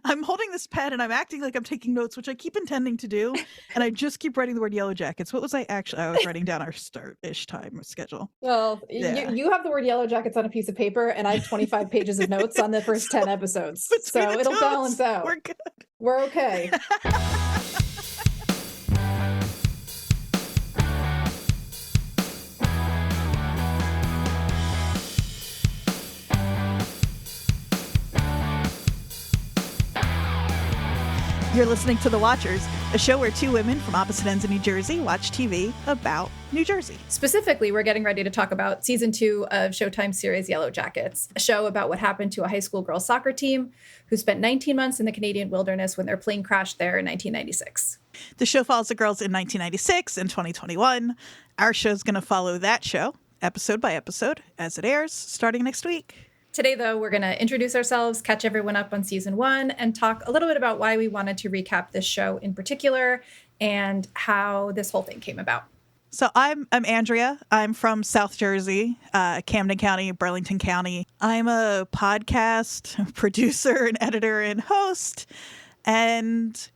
I'm holding this pen and I'm acting like I'm taking notes, which I keep intending to do. And I just keep writing the word Yellowjackets. What was I was writing down our start-ish time schedule. Well, Yeah. you have the word Yellowjackets on a piece of paper, and I have 25 pages of notes on the first 10 episodes. Between So the it'll two of us, balance out. we're good. We're okay. You're listening to The Watchers, a show where two women from opposite ends of New Jersey watch TV about New Jersey. Specifically, we're getting ready to talk about season 2 of Showtime series Yellowjackets, a show about what happened to a high school girls soccer team who spent 19 months in the Canadian wilderness when their plane crashed there in 1996. The show follows the girls in 1996 and 2021. Our show's going to follow that show, episode by episode, as it airs, starting next week. Today, though, we're going to introduce ourselves, catch everyone up on season 1, and talk a little bit about why we wanted to recap this show in particular and how this whole thing came about. So I'm Andrea. I'm from South Jersey, Camden County, Burlington County. I'm a podcast producer and editor and host. And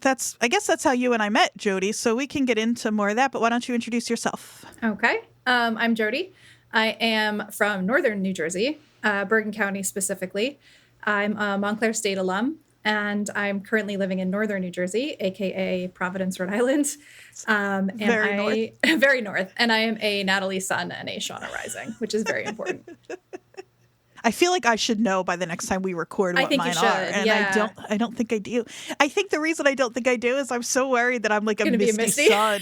I guess that's how you and I met, Jodie. So we can get into more of that. But why don't you introduce yourself? Okay. I'm Jodie. I am from northern New Jersey, Bergen County specifically. I'm a Montclair State alum, and I'm currently living in northern New Jersey, aka Providence, Rhode Island. Very north. And I am a Natalie Sun and a Shauna Rising, which is very important. I feel like I should know by the next time we record what mine are, and yeah. I don't think I do. I think the reason I don't think I do is I'm so worried that I'm like a misty sun.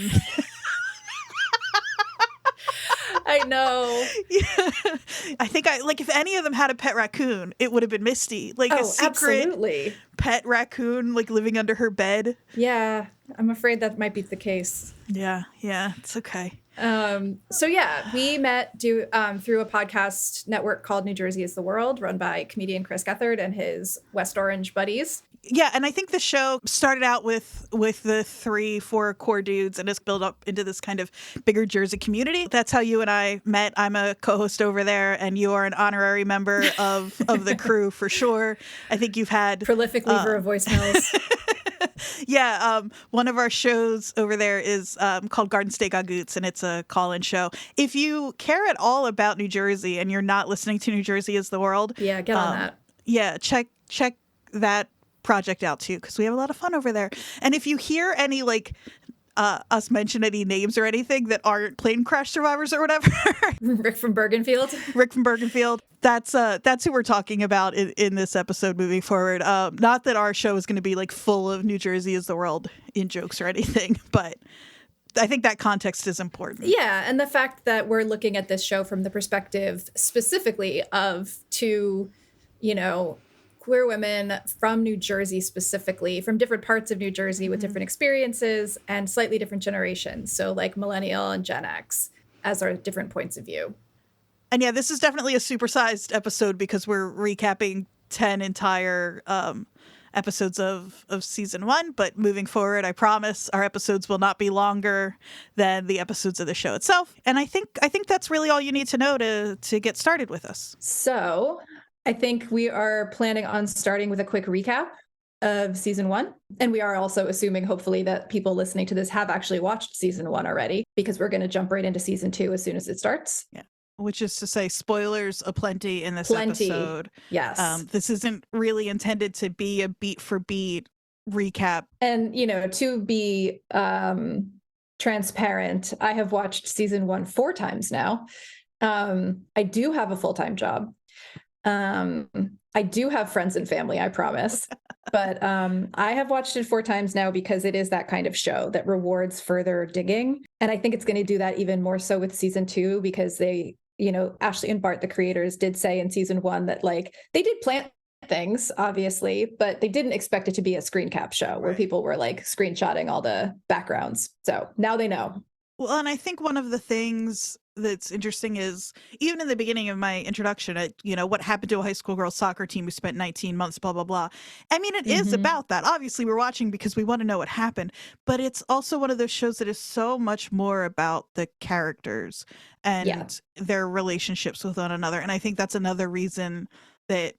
I know. Yeah. I think if any of them had a pet raccoon, it would have been Misty. Like a secret absolutely. Pet raccoon, like living under her bed. Yeah, I'm afraid that might be the case. Yeah, it's okay. So yeah, we met through a podcast network called New Jersey is the World, run by comedian Chris Gethard and his West Orange buddies. Yeah, and I think the show started out with the 3-4 core dudes and has built up into this kind of bigger Jersey community. That's how you and I met. I'm a co-host over there, and you are an honorary member of the crew for sure. I think you've had prolific leaver of voicemails. Yeah, one of our shows over there is called Garden State Gagoots, and it's a call-in show. If you care at all about New Jersey and you're not listening to New Jersey is the World, yeah, get on that. Yeah, check that project out too, because we have a lot of fun over there. And if you hear any us mention any names or anything that aren't plane crash survivors or whatever, Rick from Bergenfield, that's who we're talking about in this episode moving forward. Not that our show is going to be like full of New Jersey is the World in jokes or anything, but I think that context is important. Yeah, and the fact that we're looking at this show from the perspective specifically of two, queer women from New Jersey specifically, from different parts of New Jersey with different experiences and slightly different generations. So like millennial and Gen X as our different points of view. And yeah, this is definitely a supersized episode because we're recapping 10 entire episodes of season 1. But moving forward, I promise our episodes will not be longer than the episodes of the show itself. And I think that's really all you need to know to get started with us. So I think we are planning on starting with a quick recap of season 1. And we are also assuming, hopefully, that people listening to this have actually watched season 1 already, because we're going to jump right into season 2 as soon as it starts. Yeah. Which is to say, spoilers aplenty in this episode. Yes. This isn't really intended to be a beat for beat recap. And, to be transparent, I have watched season 1 4 times now. I do have a full-time job. I do have friends and family, I promise. But I have watched it 4 times now because it is that kind of show that rewards further digging. And I think it's going to do that even more so with season 2, because they, Ashley and Bart, the creators, did say in season 1 that they did plant things, obviously, but they didn't expect it to be a screen cap show where people were screenshotting all the backgrounds. So now they know. Well, and I think one of the things that's interesting is even in the beginning of my introduction at what happened to a high school girls soccer team who spent 19 months blah blah blah. I mean, it is about that. Obviously we're watching because we want to know what happened, but it's also one of those shows that is so much more about the characters and their relationships with one another. And I think that's another reason that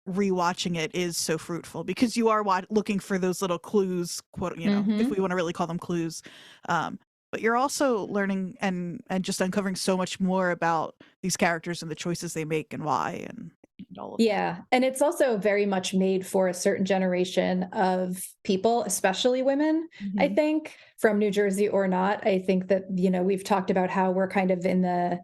rewatching it is so fruitful, because you are looking for those little clues, quote, if we want to really call them clues. But you're also learning and just uncovering so much more about these characters and the choices they make and why, and all of that. And it's also very much made for a certain generation of people, especially women, I think, from New Jersey or not. I think that, we've talked about how we're kind of in the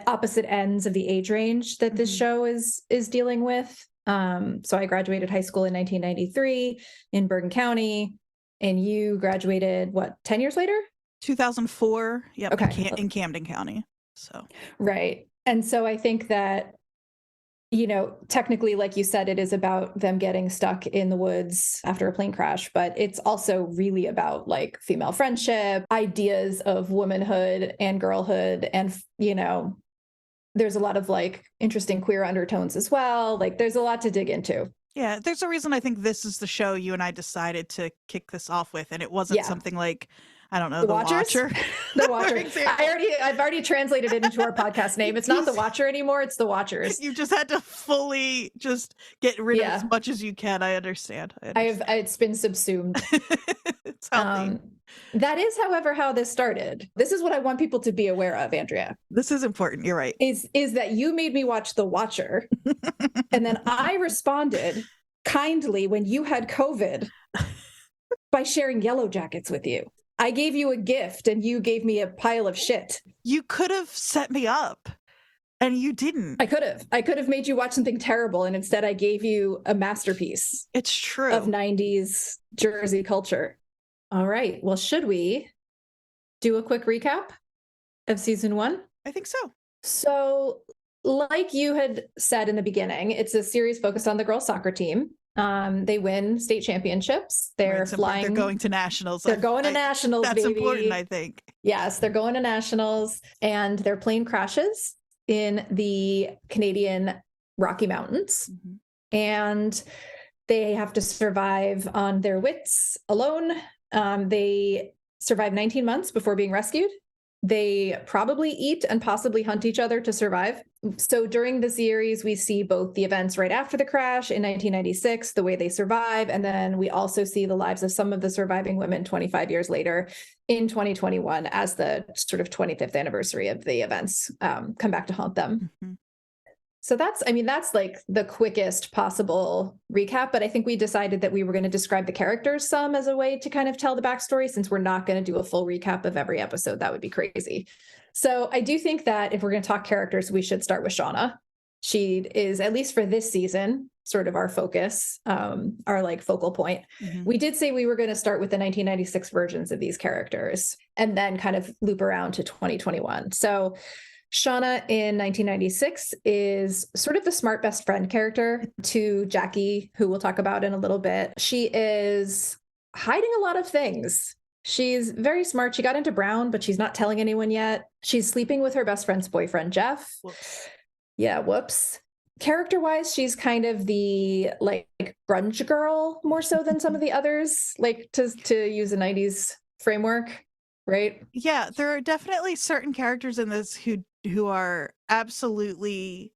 opposite ends of the age range that this show is dealing with. So I graduated high school in 1993 in Bergen County, and you graduated, 10 years later? 2004. Yep. Okay. In Camden County. So. Right. And so I think that, technically, like you said, it is about them getting stuck in the woods after a plane crash, but it's also really about like female friendship, ideas of womanhood and girlhood. And, there's a lot of like interesting queer undertones as well. Like there's a lot to dig into. Yeah, there's a reason I think this is the show you and I decided to kick this off with, and it wasn't something like, I don't know, The Watcher. The Watcher. I've already translated it into our podcast name. It's not The Watcher anymore. It's The Watchers. You just had to fully just get rid of as much as you can. I understand. It's been subsumed. It's healthy. That is, however, how this started. This is what I want people to be aware of, Andrea. This is important. You're right. Is that you made me watch The Watcher, and then I responded kindly when you had COVID by sharing Yellowjackets with you. I gave you a gift and you gave me a pile of shit. You could have set me up and you didn't. I could have made you watch something terrible, and instead I gave you a masterpiece. It's true. Of 90s Jersey culture. All right. Well, should we do a quick recap of season 1? I think so. So, like you had said in the beginning, it's a series focused on the girls' soccer team. They win state championships. They're flying. They're going to nationals. They're going to nationals. That's baby. Important, I think. Yes, they're going to nationals, and their plane crashes in the Canadian Rocky Mountains, and they have to survive on their wits alone. They survive 19 months before being rescued. They probably eat and possibly hunt each other to survive. So during the series, we see both the events right after the crash in 1996, the way they survive, and then we also see the lives of some of the surviving women 25 years later in 2021 as the sort of 25th anniversary of the events come back to haunt them. So that's like the quickest possible recap, but I think we decided that we were going to describe the characters some as a way to kind of tell the backstory, since we're not going to do a full recap of every episode. That would be crazy. So I do think that if we're going to talk characters, we should start with Shauna. She is, at least for this season, sort of our focus, our like focal point. We did say we were going to start with the 1996 versions of these characters and then kind of loop around to 2021. So Shauna in 1996 is sort of the smart best friend character to Jackie, who we'll talk about in a little bit. She is hiding a lot of things. She's very smart. She got into Brown, but she's not telling anyone yet. She's sleeping with her best friend's boyfriend, Jeff. Whoops. Yeah, whoops. Character-wise, she's kind of the like grunge girl more so than some of the others, like to use a 90s framework, right? Yeah, there are definitely certain characters in this who are absolutely,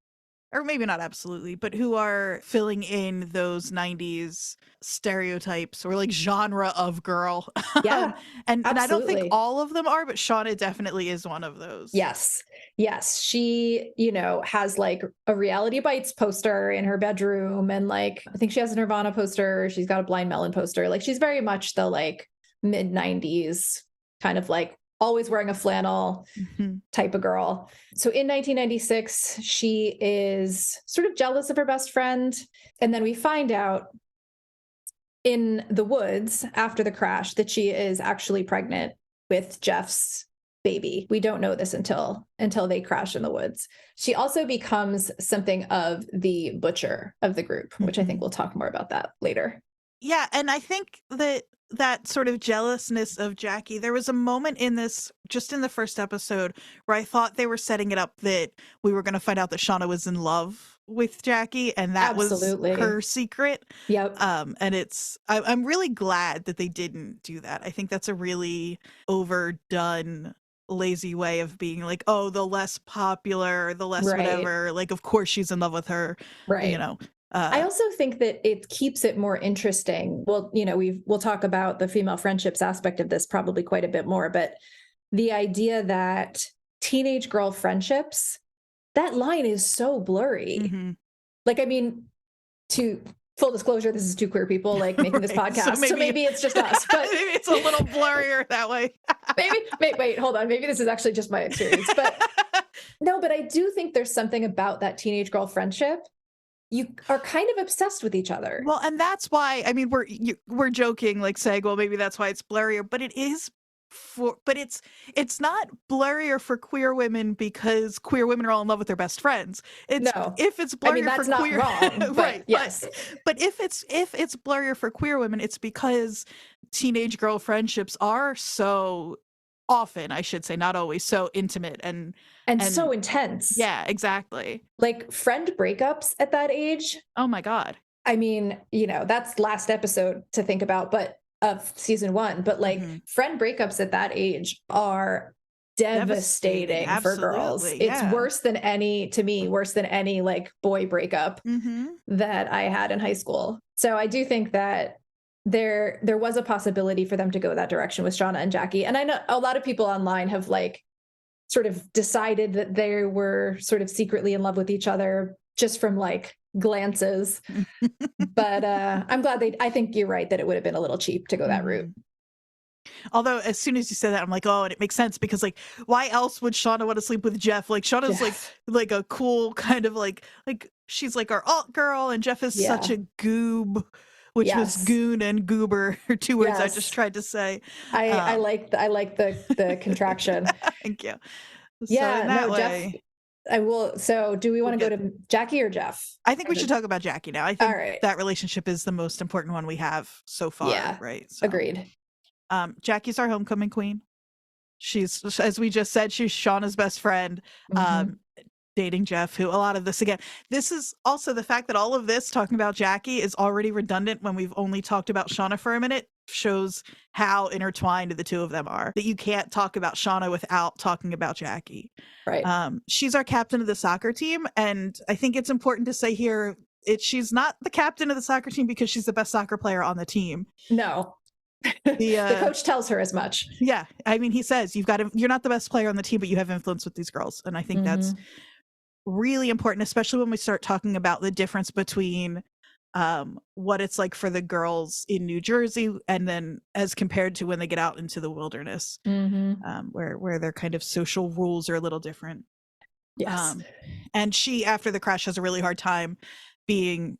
or maybe not absolutely, but who are filling in those 90s stereotypes or like genre of girl. Yeah. and I don't think all of them are, but Shauna definitely is one of those. Yes. She, has like a Reality Bites poster in her bedroom, and like, I think she has a Nirvana poster. She's got a Blind Melon poster. Like, she's very much the like mid 90s kind of like always wearing a flannel type of girl. So in 1996, she is sort of jealous of her best friend. And then we find out in the woods after the crash that she is actually pregnant with Jeff's baby. We don't know this until they crash in the woods. She also becomes something of the butcher of the group, which I think we'll talk more about that later. Yeah, and I think that sort of jealousness of Jackie, there was a moment in this, just in the first episode, where I thought they were setting it up that we were going to find out that Shauna was in love with Jackie, and that was her secret. Yep. And I'm really glad that they didn't do that. I think that's a really overdone, lazy way of being like, oh, the less popular, the less whatever, like, of course she's in love with her, right? I also think that it keeps it more interesting. Well, we'll talk about the female friendships aspect of this probably quite a bit more, but the idea that teenage girl friendships, that line is so blurry. Mm-hmm. Like, I mean, to full disclosure, this is two queer people like making this podcast. So maybe it's just us, but maybe it's a little blurrier that way. wait, hold on. Maybe this is actually just my experience, but no, but I do think there's something about that teenage girl friendship. You are kind of obsessed with each other. Well, and that's why, I mean, we're joking, like saying, well, maybe that's why it's blurrier, but it's not blurrier for queer women because queer women are all in love with their best friends. If it's blurrier that's for queer, not wrong, right? Yes, but if it's blurrier for queer women, it's because teenage girl friendships are so often, I should say, not always, so intimate and so intense. Yeah, exactly. Like friend breakups at that age. Oh my God. I mean, that's last episode to think about, but of season 1, but like friend breakups at that age are devastating for girls. Yeah. It's worse than any like boy breakup that I had in high school. So I do think that there was a possibility for them to go that direction with Shauna and Jackie. And I know a lot of people online have like sort of decided that they were sort of secretly in love with each other just from like glances. But I think you're right that it would have been a little cheap to go that route. Although as soon as you said that, I'm like, oh, and it makes sense because like, why else would Shauna want to sleep with Jeff? Like Shauna's like a cool kind of like she's like our alt girl, and Jeff is such a goob, which was goon and goober, 2 words I just tried to say. I like the contraction. Thank you. Yeah, Jeff. I will. So do we want to go to Jackie or Jeff? I think we should talk about Jackie now. I think that relationship is the most important one we have so far. Yeah, right. So. Agreed. Jackie's our homecoming queen. She's, as we just said, she's Shauna's best friend, dating Jeff, who a lot of this, again, this is also the fact that all of this talking about Jackie is already redundant when we've only talked about Shauna for a minute, shows how intertwined the two of them are, that you can't talk about Shauna without talking about Jackie. Right. She's our captain of the soccer team. And I think it's important to say here, she's not the captain of the soccer team because she's the best soccer player on the team. No. The coach tells her as much. Yeah. I mean, he says, you're not the best player on the team, but you have influence with these girls. And I think that's really important, especially when we start talking about the difference between what it's like for the girls in New Jersey and then as compared to when they get out into the wilderness, where their kind of social rules are a little different. Yes. And she, after the crash, has a really hard time being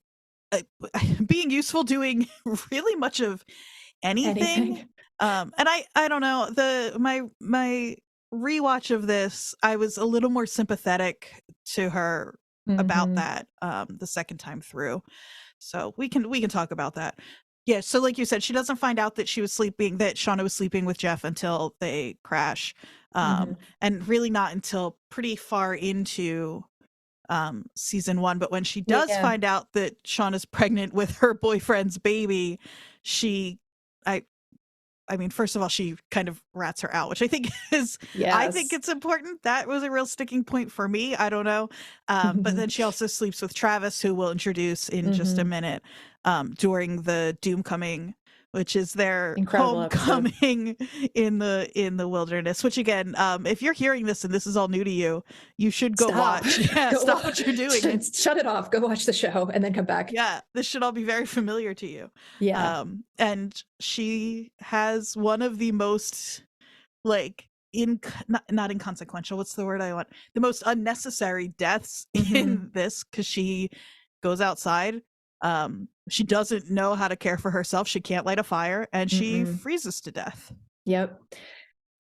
useful, doing really much of anything. And I don't know, my rewatch of this, I was a little more sympathetic to her about that the second time through. So we can talk about that. Yeah, so like you said, she doesn't find out that Shauna was sleeping with Jeff until they crash. And really not until pretty far into season 1. But when she does find out that Shauna's pregnant with her boyfriend's baby, I mean, first of all, she kind of rats her out, which I think I think it's important. That was a real sticking point for me. I don't know. But then she also sleeps with Travis, who we'll introduce in just a minute, during the Doomcoming, which is their incredible homecoming in the wilderness, which again, if you're hearing this and this is all new to you, you should go watch. Yeah, stop what you're doing. Shut it off. Go watch the show and then come back. Yeah, this should all be very familiar to you. Yeah. And she has one of the most like not inconsequential. What's the word I want? The most unnecessary deaths in this, because she goes outside. She doesn't know how to care for herself. She can't light a fire, and she freezes to death. Yep.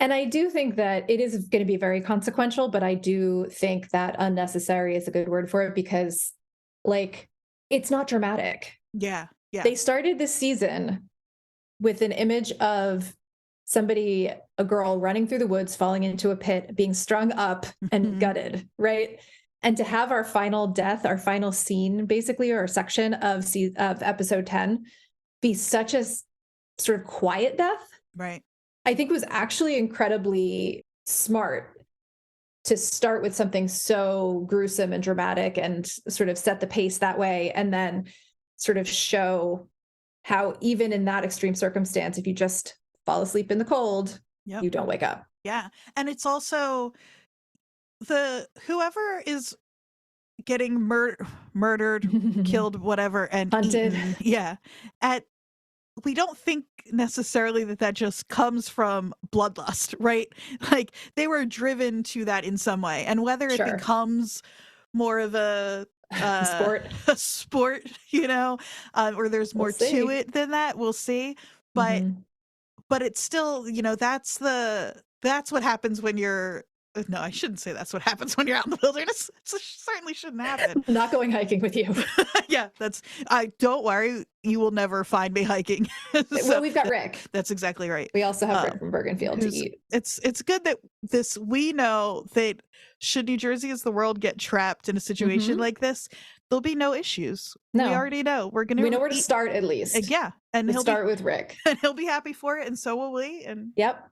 And I do think that it is going to be very consequential, but I do think that unnecessary is a good word for it because, like, it's not dramatic. Yeah. Yeah. They started this season with an image of a girl running through the woods, falling into a pit, being strung up and gutted, right? And to have our final death, our final scene, basically, or section of episode 10 be such a sort of quiet death. Right. I think was actually incredibly smart to start with something so gruesome and dramatic and sort of set the pace that way, and then sort of show how even in that extreme circumstance, if you just fall asleep in the cold, you don't wake up. Yeah. And it's also whoever is getting murdered, killed, whatever, and hunted. Eaten, yeah. We don't think necessarily that just comes from bloodlust, right? Like they were driven to that in some way, and whether it becomes more of a sport, or there's more to it than that, we'll see. But it's still, that's what happens when you're. No, I shouldn't say that's what happens when you're out in the wilderness. It certainly shouldn't happen. Not going hiking with you. Yeah, don't worry. You will never find me hiking. Well, we've got Rick. That's exactly right. We also have Rick from Bergenfield to eat. It's good that we know that should New Jersey as the world get trapped in a situation like this, there'll be no issues. No. We already know. We know where to start at least. Yeah. And he'll start with Rick. And he'll be happy for it, and so will we. And yep.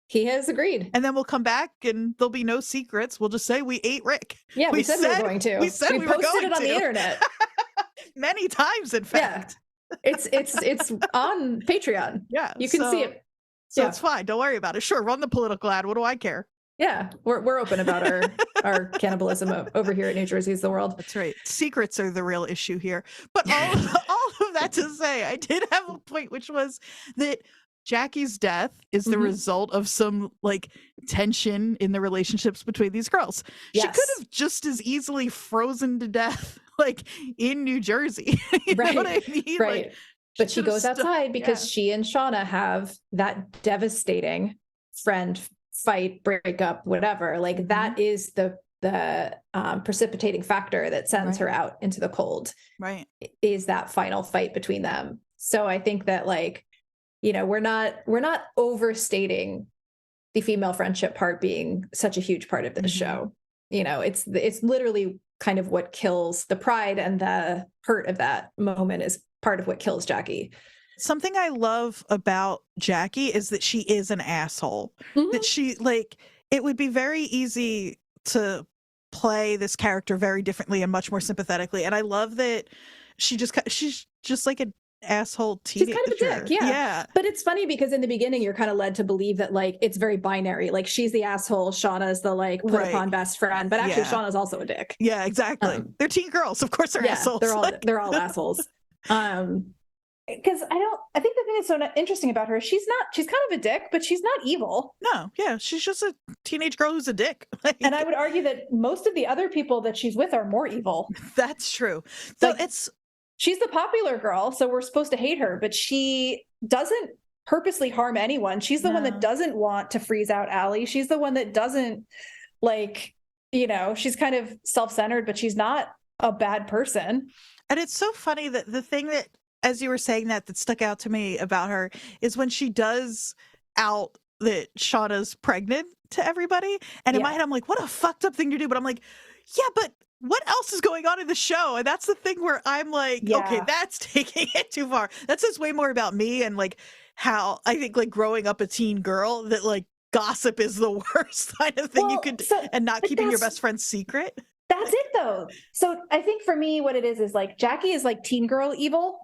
He has agreed. And then we'll come back and there'll be no secrets. We'll just say we ate Rick. Yeah, we said we were going to. We said we posted it on the internet. Many times, in fact. Yeah. It's on Patreon. Yeah. You can see it. So it's fine. Don't worry about it. Sure, run the political ad. What do I care? Yeah. We're open about our cannibalism over here at New Jersey is the World. That's right. Secrets are the real issue here. But all of that to say, I did have a point, which was that Jackie's death is the result of some tension in the relationships between these girls. Yes. She could have just as easily frozen to death in New Jersey. You know what I mean? Right. But she goes outside because she and Shauna have that devastating friend fight, breakup, whatever. That is the precipitating factor that sends her out into the cold. Right. Is that final fight between them. So I think that we're not overstating the female friendship part being such a huge part of this show. It's literally kind of what kills the pride, and the hurt of that moment is part of what kills Jackie. Something I love about Jackie is that she is an asshole. That she it would be very easy to play this character very differently and much more sympathetically. And I love that she's just like an asshole teenager. She's kind of a dick, yeah. But it's funny because in the beginning you're kind of led to believe that it's very binary. She's the asshole, Shauna's the put upon best friend, but actually Shauna's also a dick. Yeah, exactly. They're teen girls, of course they're assholes. They're all assholes. Because I think the thing that's so interesting about her, she's kind of a dick, but she's not evil. No, yeah, she's just a teenage girl who's a dick. And I would argue that most of the other people that she's with are more evil. That's true. So she's the popular girl, so we're supposed to hate her, but she doesn't purposely harm anyone. She's the one that doesn't want to freeze out Allie. She's the one that doesn't she's kind of self-centered, but she's not a bad person. And it's so funny that the thing that, as you were saying that stuck out to me about her is when she does out that Shauna's pregnant to everybody. And in my head, I'm like, what a fucked up thing to do. But I'm like, yeah, but what else is going on in the show? And that's the thing where I'm like, okay, that's taking it too far. That says way more about me and how I think growing up a teen girl that gossip is the worst kind of thing you could do, and not keeping your best friend's secret. That's it though. So I think for me, what it is Jackie is teen girl evil.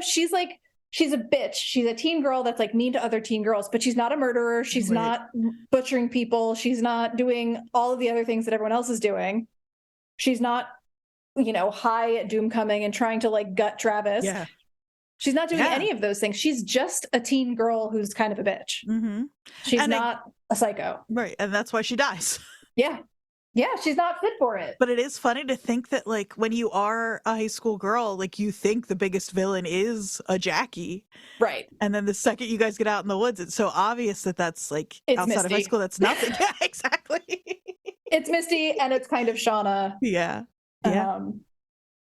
She's a bitch. She's a teen girl that's mean to other teen girls, but she's not a murderer. She's not butchering people. She's not doing all of the other things that everyone else is doing. She's not, high at Doomcoming and trying to gut Travis. Yeah. She's not doing any of those things. She's just a teen girl who's kind of a bitch. She's not a psycho. Right. And that's why she dies. Yeah. Yeah, she's not fit for it. But it is funny to think that when you are a high school girl, you think the biggest villain is a Jackie. Right. And then the second you guys get out in the woods, it's so obvious that that's it's outside Misty. Of high school, that's nothing. Yeah, exactly. It's Misty and it's kind of Shauna. Yeah.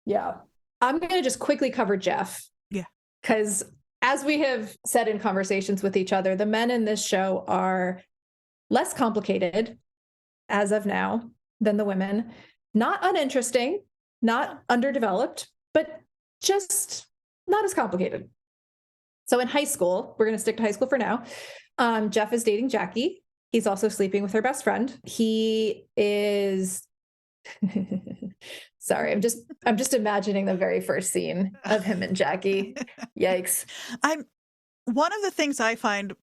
Yeah. I'm going to just quickly cover Jeff. Yeah. Because as we have said in conversations with each other, the men in this show are less complicated as of now than the women. Not uninteresting, not underdeveloped, but just not as complicated. So in high school, we're going to stick to high school for now. Jeff is dating Jackie. He's also sleeping with her best friend. He is sorry, I'm just imagining the very first scene of him and Jackie. Yikes. One of the things I find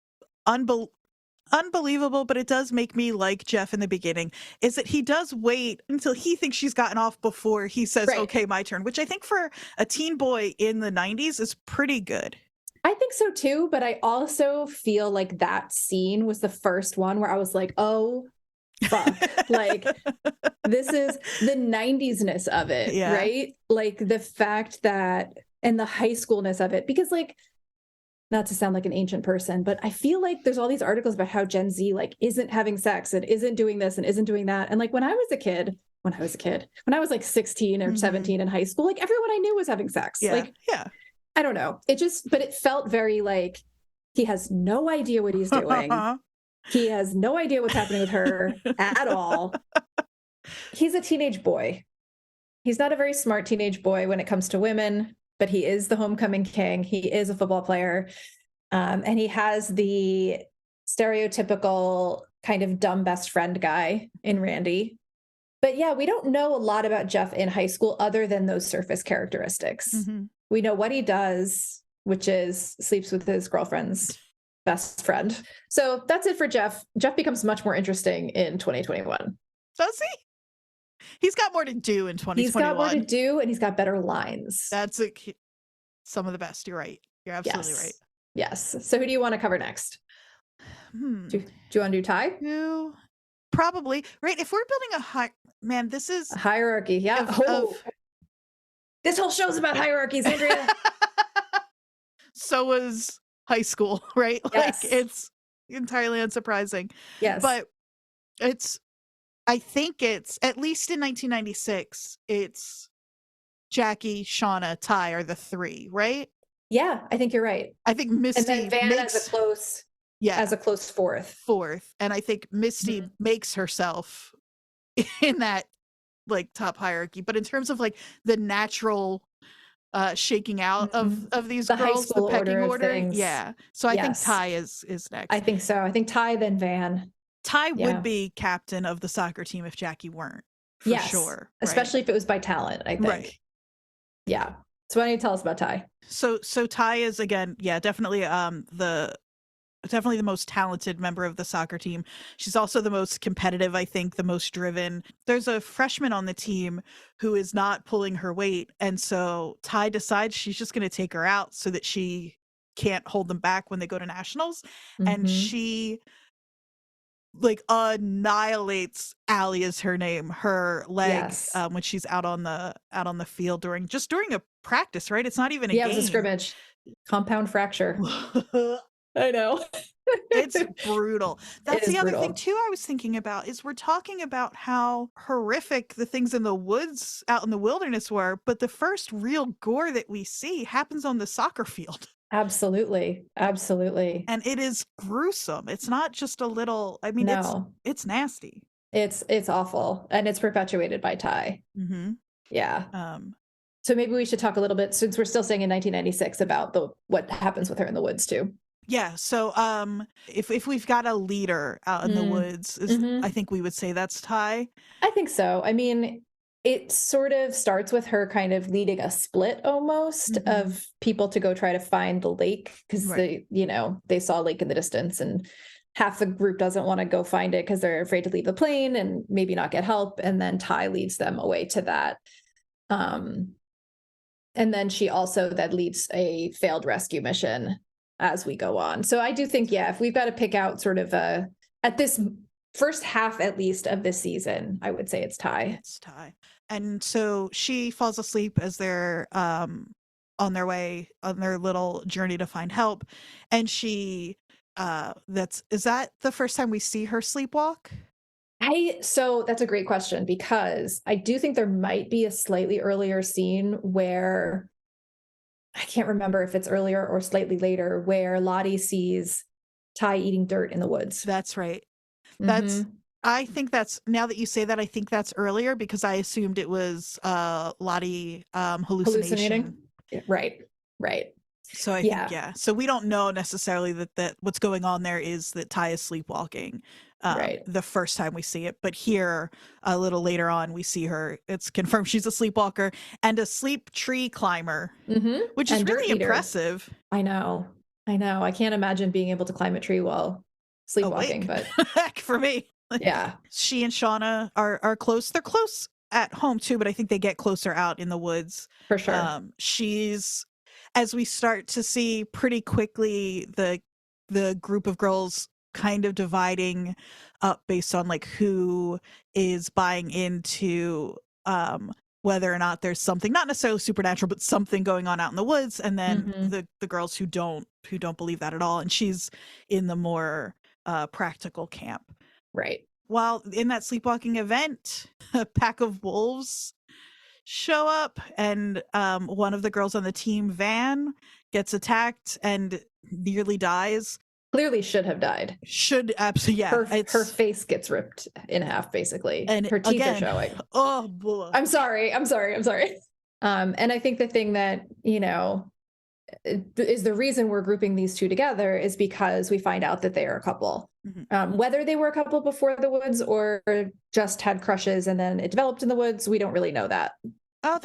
unbelievable, but it does make me like Jeff in the beginning, is that he does wait until he thinks she's gotten off before he says, Right. okay, my turn, which I think for a teen boy in the 90s is pretty good. I think so too, but I also feel like that scene was the first one where I was like, oh, fuck. Like, this is the 90s-ness of it, Yeah. right? Like the fact that, and the high schoolness of it, because like, not to sound like an ancient person, but I feel like there's all these articles about how Gen Z like isn't having sex and isn't doing this and isn't doing that. And like when I was like 16 or 17 in high school, like everyone I knew was having sex. Yeah. Like, yeah. I don't know. But it felt very like he has no idea what he's doing. He has no idea what's happening with her at all. He's a teenage boy. He's not a very smart teenage boy when it comes to women, but he is the homecoming king. He is a football player. And he has the stereotypical kind of dumb best friend guy in Randy. But yeah, we don't know a lot about Jeff in high school other than those surface characteristics. Mm-hmm. We know what he does, which is sleeps with his girlfriend's best friend. So that's it for Jeff. Jeff becomes much more interesting in 2021. Does he? He's got more to do in 2021. He's got more to do, and he's got better lines. That's some of the best. You're right. You're absolutely right. Yes. So who do you want to cover next? Do you want to do Ty? Probably. Right. If we're building this is a hierarchy. Yeah. This whole show's about hierarchies, Andrea. So was high school, right? Yes. Like it's entirely unsurprising. Yes. But I think it's, at least in 1996, it's Jackie, Shauna, Ty are the three, right? Yeah, I think you're right. I think Misty and then Van as a close fourth. And I think Misty makes herself in that like top hierarchy. But in terms of like the natural shaking out of these the girls, the pecking order. Yeah. So I think Ty is next. I think so. I think Ty, then Van. Ty would be captain of the soccer team if Jackie weren't, for sure. Right? Especially if it was by talent, I think. Right. Yeah. So why don't you tell us about Ty? So Ty is, again, definitely the most talented member of the soccer team. She's also the most competitive, I think, the most driven. There's a freshman on the team who is not pulling her weight, and so Ty decides she's just going to take her out so that she can't hold them back when they go to nationals. And she like annihilates Allie is her name, her leg, when she's out on the field during a practice, right? It's not even a game. Yeah, it was a scrimmage. Compound fracture. I know. It's brutal. That's the other thing too I was thinking about, is we're talking about how horrific the things in the woods out in the wilderness were, but the first real gore that we see happens on the soccer field. Absolutely. And it is gruesome. It's not just a little, I mean, it's nasty. It's awful. And it's perpetuated by Ty. Mm-hmm. Yeah. So maybe we should talk a little bit, since we're still staying in 1996, about what happens with her in the woods too. Yeah. So if we've got a leader out in the woods, I think we would say that's Ty. I think so. I mean, it sort of starts with her kind of leading a split almost of people to go try to find the lake, because they saw a lake in the distance, and half the group doesn't want to go find it because they're afraid to leave the plane and maybe not get help. And then Ty leads them away to that. And then she also leads a failed rescue mission as we go on. So I do think, if we've got to pick out sort of at this first half, at least, of this season, I would say it's Ty. It's Ty. And so she falls asleep as they're on their little journey to find help. And she, is that the first time we see her sleepwalk? So that's a great question, because I do think there might be a slightly earlier scene where, I can't remember if it's earlier or slightly later, where Lottie sees Ty eating dirt in the woods. That's right. I think that's, now that you say that, I think that's earlier, because I assumed it was Lottie hallucinating. Right. So I think, so we don't know necessarily that what's going on there is that Ty is sleepwalking. the first time we see it. But here, a little later on, we see her. It's confirmed she's a sleepwalker and a sleep tree climber, which is really impressive. I know. I can't imagine being able to climb a tree while sleepwalking, but heck for me. Yeah. She and Shauna are close. They're close at home too, but I think they get closer out in the woods. For sure. She's, as we start to see pretty quickly, the group of girls kind of dividing up based on like who is buying into whether or not there's something not necessarily supernatural but something going on out in the woods, and then the girls who don't believe that at all, and she's in the more practical camp. Right. While in that sleepwalking event, a pack of wolves show up, and one of the girls on the team, Van, gets attacked and nearly dies. Clearly should have died. Should absolutely, yeah. Her face gets ripped in half, basically, and her teeth are showing. Oh, boy. I'm sorry. And I think the thing that, is the reason we're grouping these two together is because we find out that they are a couple. Whether they were a couple before the woods or just had crushes and then it developed in the woods, we don't really know that. Oh,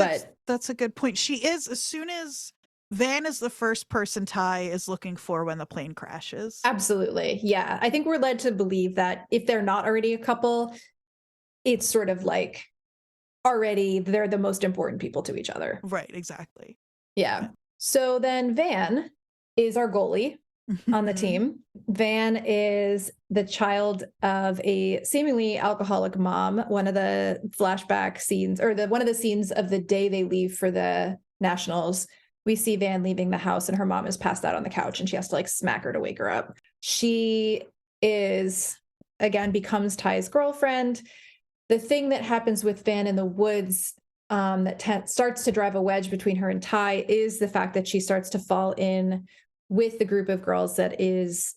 that's a good point. She is, as soon as Van is the first person Ty is looking for when the plane crashes. Absolutely. Yeah. I think we're led to believe that if they're not already a couple, it's sort of like already they're the most important people to each other. Right. Exactly. Yeah. So then Van is our goalie on the team. Van is the child of a seemingly alcoholic mom. One of the flashback scenes, or one of the scenes of the day they leave for the Nationals, we see Van leaving the house and her mom is passed out on the couch and she has to like smack her to wake her up. She becomes Ty's girlfriend. The thing that happens with Van in the woods that starts to drive a wedge between her and Ty is the fact that she starts to fall in with the group of girls that is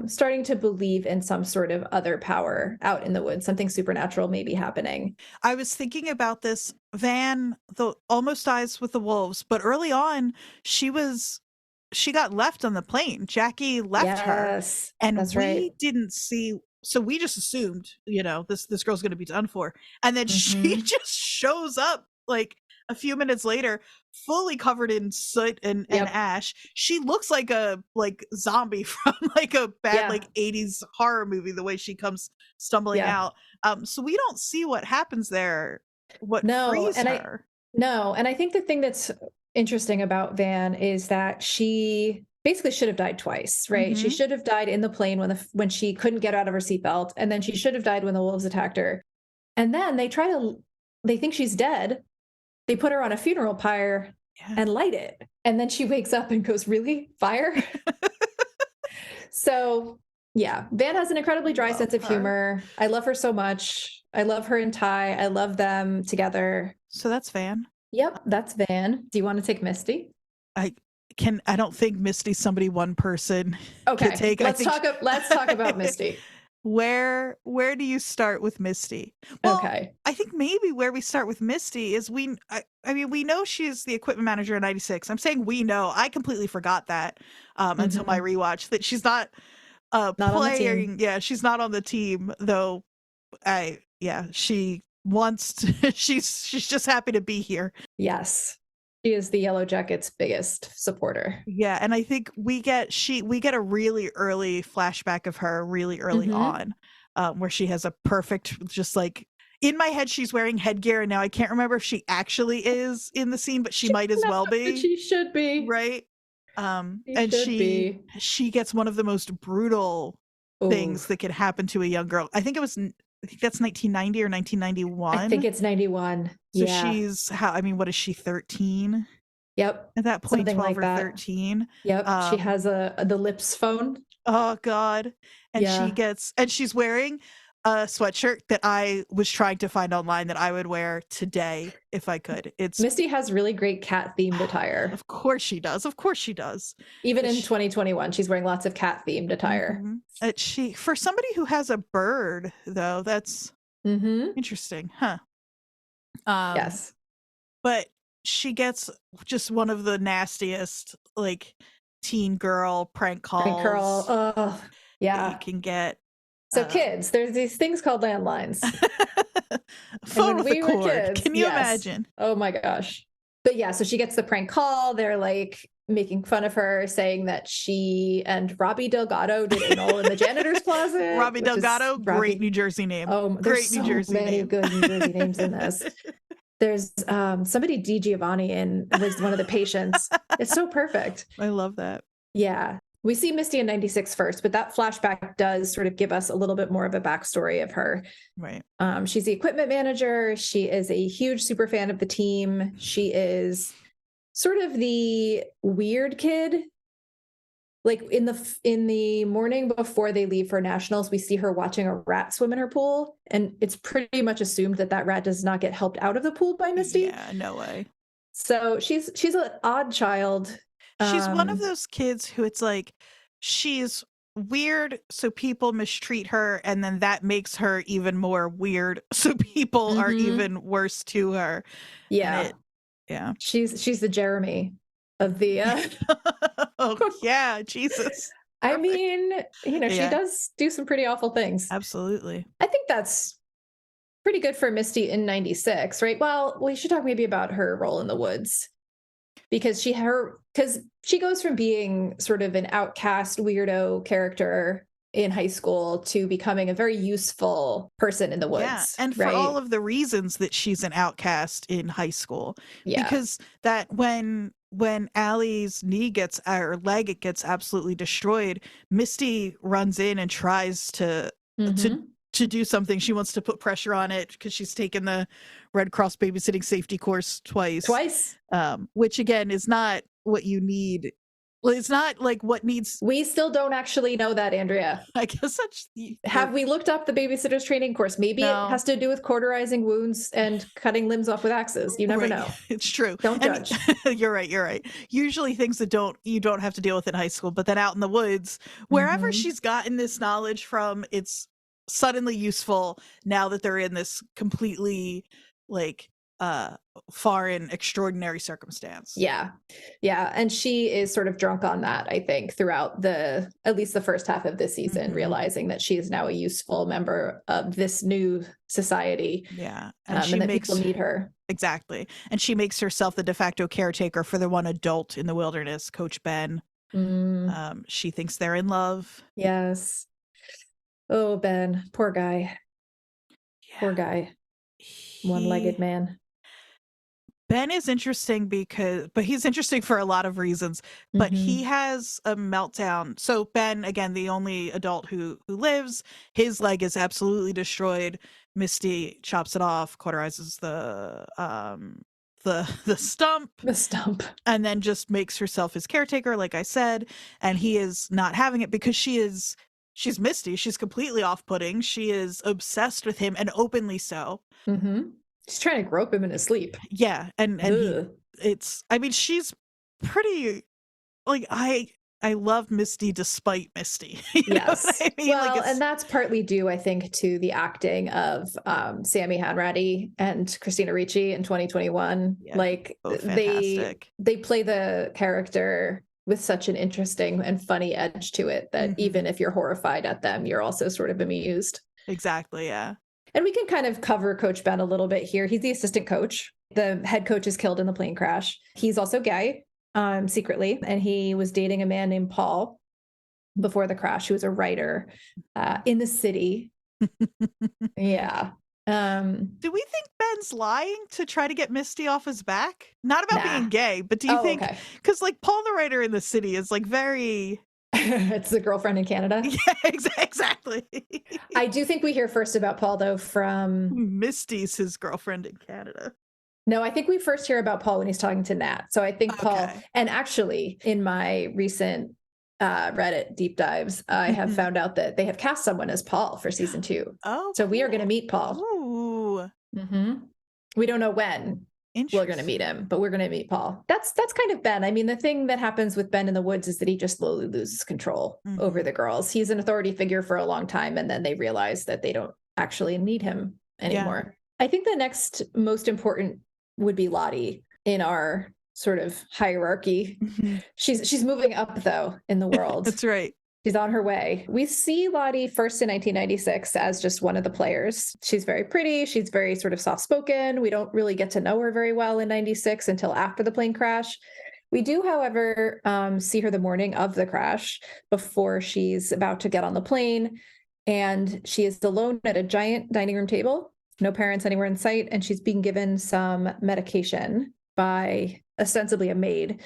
starting to believe in some sort of other power out in the woods, something supernatural may be happening. I was thinking about this. Van almost dies with the wolves, but early on she got left on the plane. Jackie left her, and we didn't see. So we just assumed, this girl's going to be done for, and then she just shows up like a few minutes later, fully covered in soot and ash. She looks like a zombie from like a bad 80s horror movie, the way she comes stumbling out. So we don't see what happens there. Frees her. And I think the thing that's interesting about Van is that she basically should have died twice, right? She should have died in the plane when she couldn't get out of her seatbelt, and then she should have died when the wolves attacked her. And then they think she's dead. They put her on a funeral pyre and light it. And then she wakes up and goes, really? Fire? So, yeah, Van has an incredibly dry sense of humor. I love her so much. I love her and Ty. I love them together. So that's Van. Yep, that's Van. Do you want to take Misty? I don't think Misty's somebody one person can take. Let's talk about Misty. Where do you start with Misty? Well, I think maybe where we start with Misty is we know she's the equipment manager in 96. I'm saying we know. I completely forgot that until my rewatch, that she's not playing. Yeah, she's not on the team though. She wants to, she's just happy to be here. Yes. She is the Yellowjackets' biggest supporter. Yeah, and I think we get a really early flashback of her really early on, where she has a perfect, just like, in my head she's wearing headgear, and now I can't remember if she actually is in the scene, but she might as well be. She should be. Right? She gets one of the most brutal things that could happen to a young girl. I think that's 1990 or 1991. I think it's 91. So she's what is she, 13? Yep. At that point, something 12 like or that. 13. Yep. She has the lips phone. Oh God. And she's wearing a sweatshirt that I was trying to find online that I would wear today if I could. Misty has really great cat themed attire. Of course she does. Even in 2021, she's wearing lots of cat themed attire. For somebody who has a bird though, that's interesting, huh? Yes. But she gets just one of the nastiest like teen girl prank calls. You can get. So kids, there's these things called landlines. Phone with a cord. Kids, can you imagine? Oh my gosh. But yeah, so she gets the prank call. They're like making fun of her, saying that she and Robbie Delgado did anal in the janitor's closet. Robbie Delgado, great New Jersey name. Oh, great New Jersey many name. good New Jersey names in this. There's somebody D. Giovanni was one of the patients. It's so perfect. I love that. Yeah. We see Misty in 96 first, but that flashback does sort of give us a little bit more of a backstory of her. Right. She's the equipment manager. She is a huge super fan of the team. She is sort of the weird kid. Like in the morning before they leave for nationals, we see her watching a rat swim in her pool, and it's pretty much assumed that rat does not get helped out of the pool by Misty. Yeah, no way. So she's an odd child. She's one of those kids who it's like she's weird, so people mistreat her, and then that makes her even more weird, so people are even worse to her. Yeah. Yeah. She's the Jeremy of the oh yeah, Jesus. I mean, she does do some pretty awful things. Absolutely. I think that's pretty good for Misty in 96, right? Well, we should talk maybe about her role in the woods. Because she goes from being sort of an outcast weirdo character in high school to becoming a very useful person in the woods. Yeah, and for all of the reasons that she's an outcast in high school. Yeah. Because that when Allie's leg gets absolutely destroyed, Misty runs in and tries to do something. She wants to put pressure on it because she's taken the Red Cross babysitting safety course twice. Which again is not what you need. Well, it's not like what needs. We still don't actually know that, Andrea. I guess that's. Have we looked up the babysitter's training course? Maybe it has to do with cauterizing wounds and cutting limbs off with axes. You never know. It's true. Don't judge. You're right. Usually things that you don't have to deal with in high school, but then out in the woods, wherever she's gotten this knowledge from, it's suddenly useful now that they're in this completely foreign, extraordinary circumstance. Yeah. And she is sort of drunk on that, I think, throughout at least the first half of the season, realizing that she is now a useful member of this new society. Yeah. And that people need her. Exactly. And she makes herself the de facto caretaker for the one adult in the wilderness, Coach Ben. She thinks they're in love. Yes. Oh, Ben, poor guy. Yeah. Poor guy. One-legged man. Ben is interesting but he's interesting for a lot of reasons, but he has a meltdown. So Ben, again, the only adult who lives, his leg is absolutely destroyed. Misty chops it off, cauterizes the stump, and then just makes herself his caretaker, like I said, and he is not having it because she's Misty. She's completely off-putting. She is obsessed with him, and openly so. She's trying to grope him in his sleep. Yeah, and she's pretty, I love Misty despite Misty. Yes. I mean? Well, and that's partly due, I think, to the acting of Sammy Hanratty and Christina Ricci in 2021. Yeah, they play the character with such an interesting and funny edge to it that even if you're horrified at them, you're also sort of amused. Exactly, yeah. And we can kind of cover Coach Ben a little bit here. He's the assistant coach. The head coach is killed in the plane crash. He's also gay, secretly, and he was dating a man named Paul before the crash, who was a writer in the city. Yeah. Do we think Ben's lying to try to get Misty off his back? Not about being gay, but do you think, because Paul the writer in the city is very... It's the girlfriend in Canada. Yeah, exactly. I do think we hear first about Paul, though, from... Misty's his girlfriend in Canada. No, I think we first hear about Paul when he's talking to Nat. So I think Paul, and actually in my recent Reddit deep dives, I have found out that they have cast someone as Paul for season 2. Oh, so we are going to meet Paul. Ooh. We don't know when we're going to meet him, but we're going to meet Paul. That's kind of Ben. I mean, the thing that happens with Ben in the woods is that he just slowly loses control over the girls. He's an authority figure for a long time, and then they realize that they don't actually need him anymore. Yeah. I think the next most important would be Lottie in our sort of hierarchy. She's moving up, though, in the world. That's right. She's on her way. We see Lottie first in 1996 as just one of the players. She's very pretty. She's very sort of soft-spoken. We don't really get to know her very well in 96 until after the plane crash. We do, however, see her the morning of the crash before she's about to get on the plane. And she is alone at a giant dining room table, no parents anywhere in sight. And she's being given some medication by ostensibly a maid.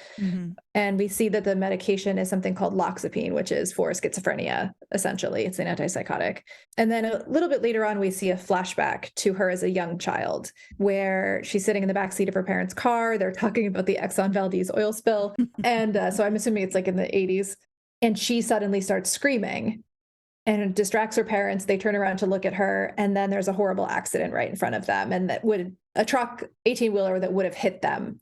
And we see that the medication is something called loxapine, which is for schizophrenia, essentially. It's an antipsychotic. And then a little bit later on, we see a flashback to her as a young child, where she's sitting in the backseat of her parents' car. They're talking about the Exxon Valdez oil spill. And so I'm assuming it's like in the 80s. And she suddenly starts screaming and it distracts her parents. They turn around to look at her. And then there's a horrible accident right in front of them. And that would a truck 18-wheeler that would have hit them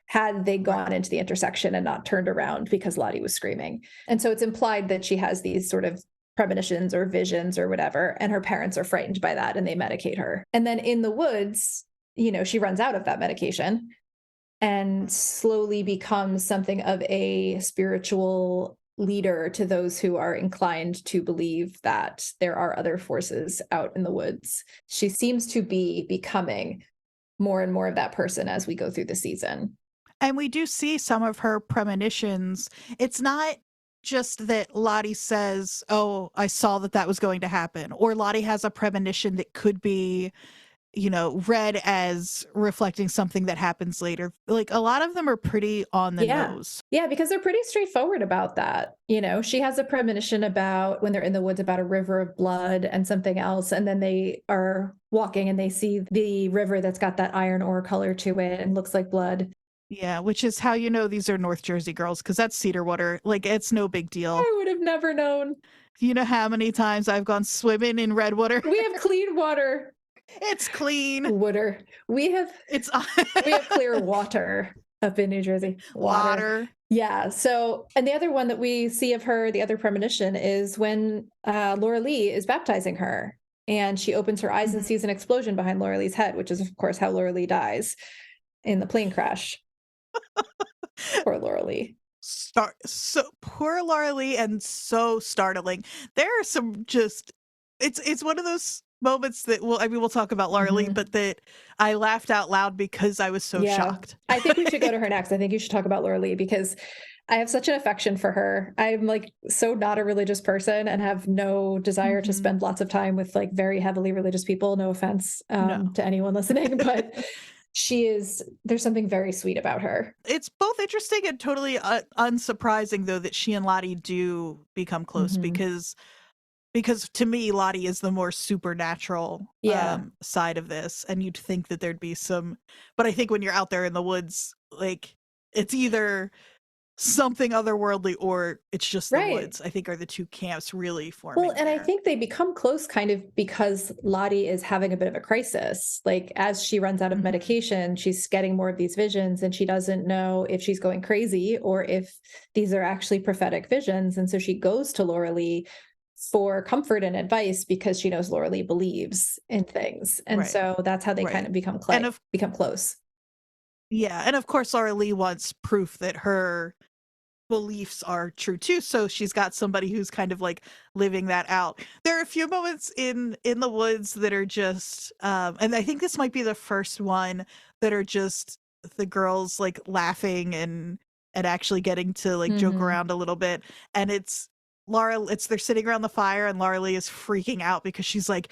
had they gone into the intersection and not turned around because Lottie was screaming. And so it's implied that she has these sort of premonitions or visions or whatever, and her parents are frightened by that and they medicate her. And then in the woods, you know, she runs out of that medication and slowly becomes something of a spiritual leader to those who are inclined to believe that there are other forces out in the woods. She seems to be becoming more and more of that person as we go through the season. And we do see some of her premonitions. It's not just that Lottie says, oh, I saw that that was going to happen. Or Lottie has a premonition that could be, you know, read as reflecting something that happens later. Like a lot of them are pretty on the nose. Yeah, because they're pretty straightforward about that. You know, she has a premonition about when they're in the woods about a river of blood and something else. And then they are walking and they see the river that's got that iron ore color to it and looks like blood. Yeah, which is how you know these are North Jersey girls, because that's Cedar Water. Like, it's no big deal. I would have never known. You know how many times I've gone swimming in Redwater? We have clean water. It's clean. Water. We have clear water up in New Jersey. Water. Yeah. So, and the other one that we see of her, the other premonition, is when Laura Lee is baptizing her. And she opens her eyes and sees an explosion behind Laura Lee's head, which is, of course, how Laura Lee dies in the plane crash. Poor Laura Lee. So poor Laura Lee, and so startling. There are some just it's one of those moments that we'll talk about Laura Lee, but that I laughed out loud because I was so shocked. I think we should go to her next. I think you should talk about Laura Lee because I have such an affection for her. I'm like so not a religious person and have no desire to spend lots of time with like very heavily religious people. No offense to anyone listening, but there's something very sweet about her. It's both interesting and totally unsurprising, though, that she and Lottie do become close because to me, Lottie is the more supernatural side of this. And you'd think that there'd be some, but I think when you're out there in the woods, like it's either something otherworldly or it's just the woods, I think, are the two camps really forming. Well, and there. I think they become close kind of because Lottie is having a bit of a crisis. Like as she runs out of medication, she's getting more of these visions and she doesn't know if she's going crazy or if these are actually prophetic visions. And so she goes to Laura Lee for comfort and advice because she knows Laura Lee believes in things. And so that's how they kind of become close. Yeah. And of course, Laura Lee wants proof that her beliefs are true too, so she's got somebody who's kind of like living that out. There are a few moments in the woods that are just and I think this might be the first one that are just the girls like laughing and actually getting to like joke around a little bit, and they're sitting around the fire and Laura Lee is freaking out because she's like,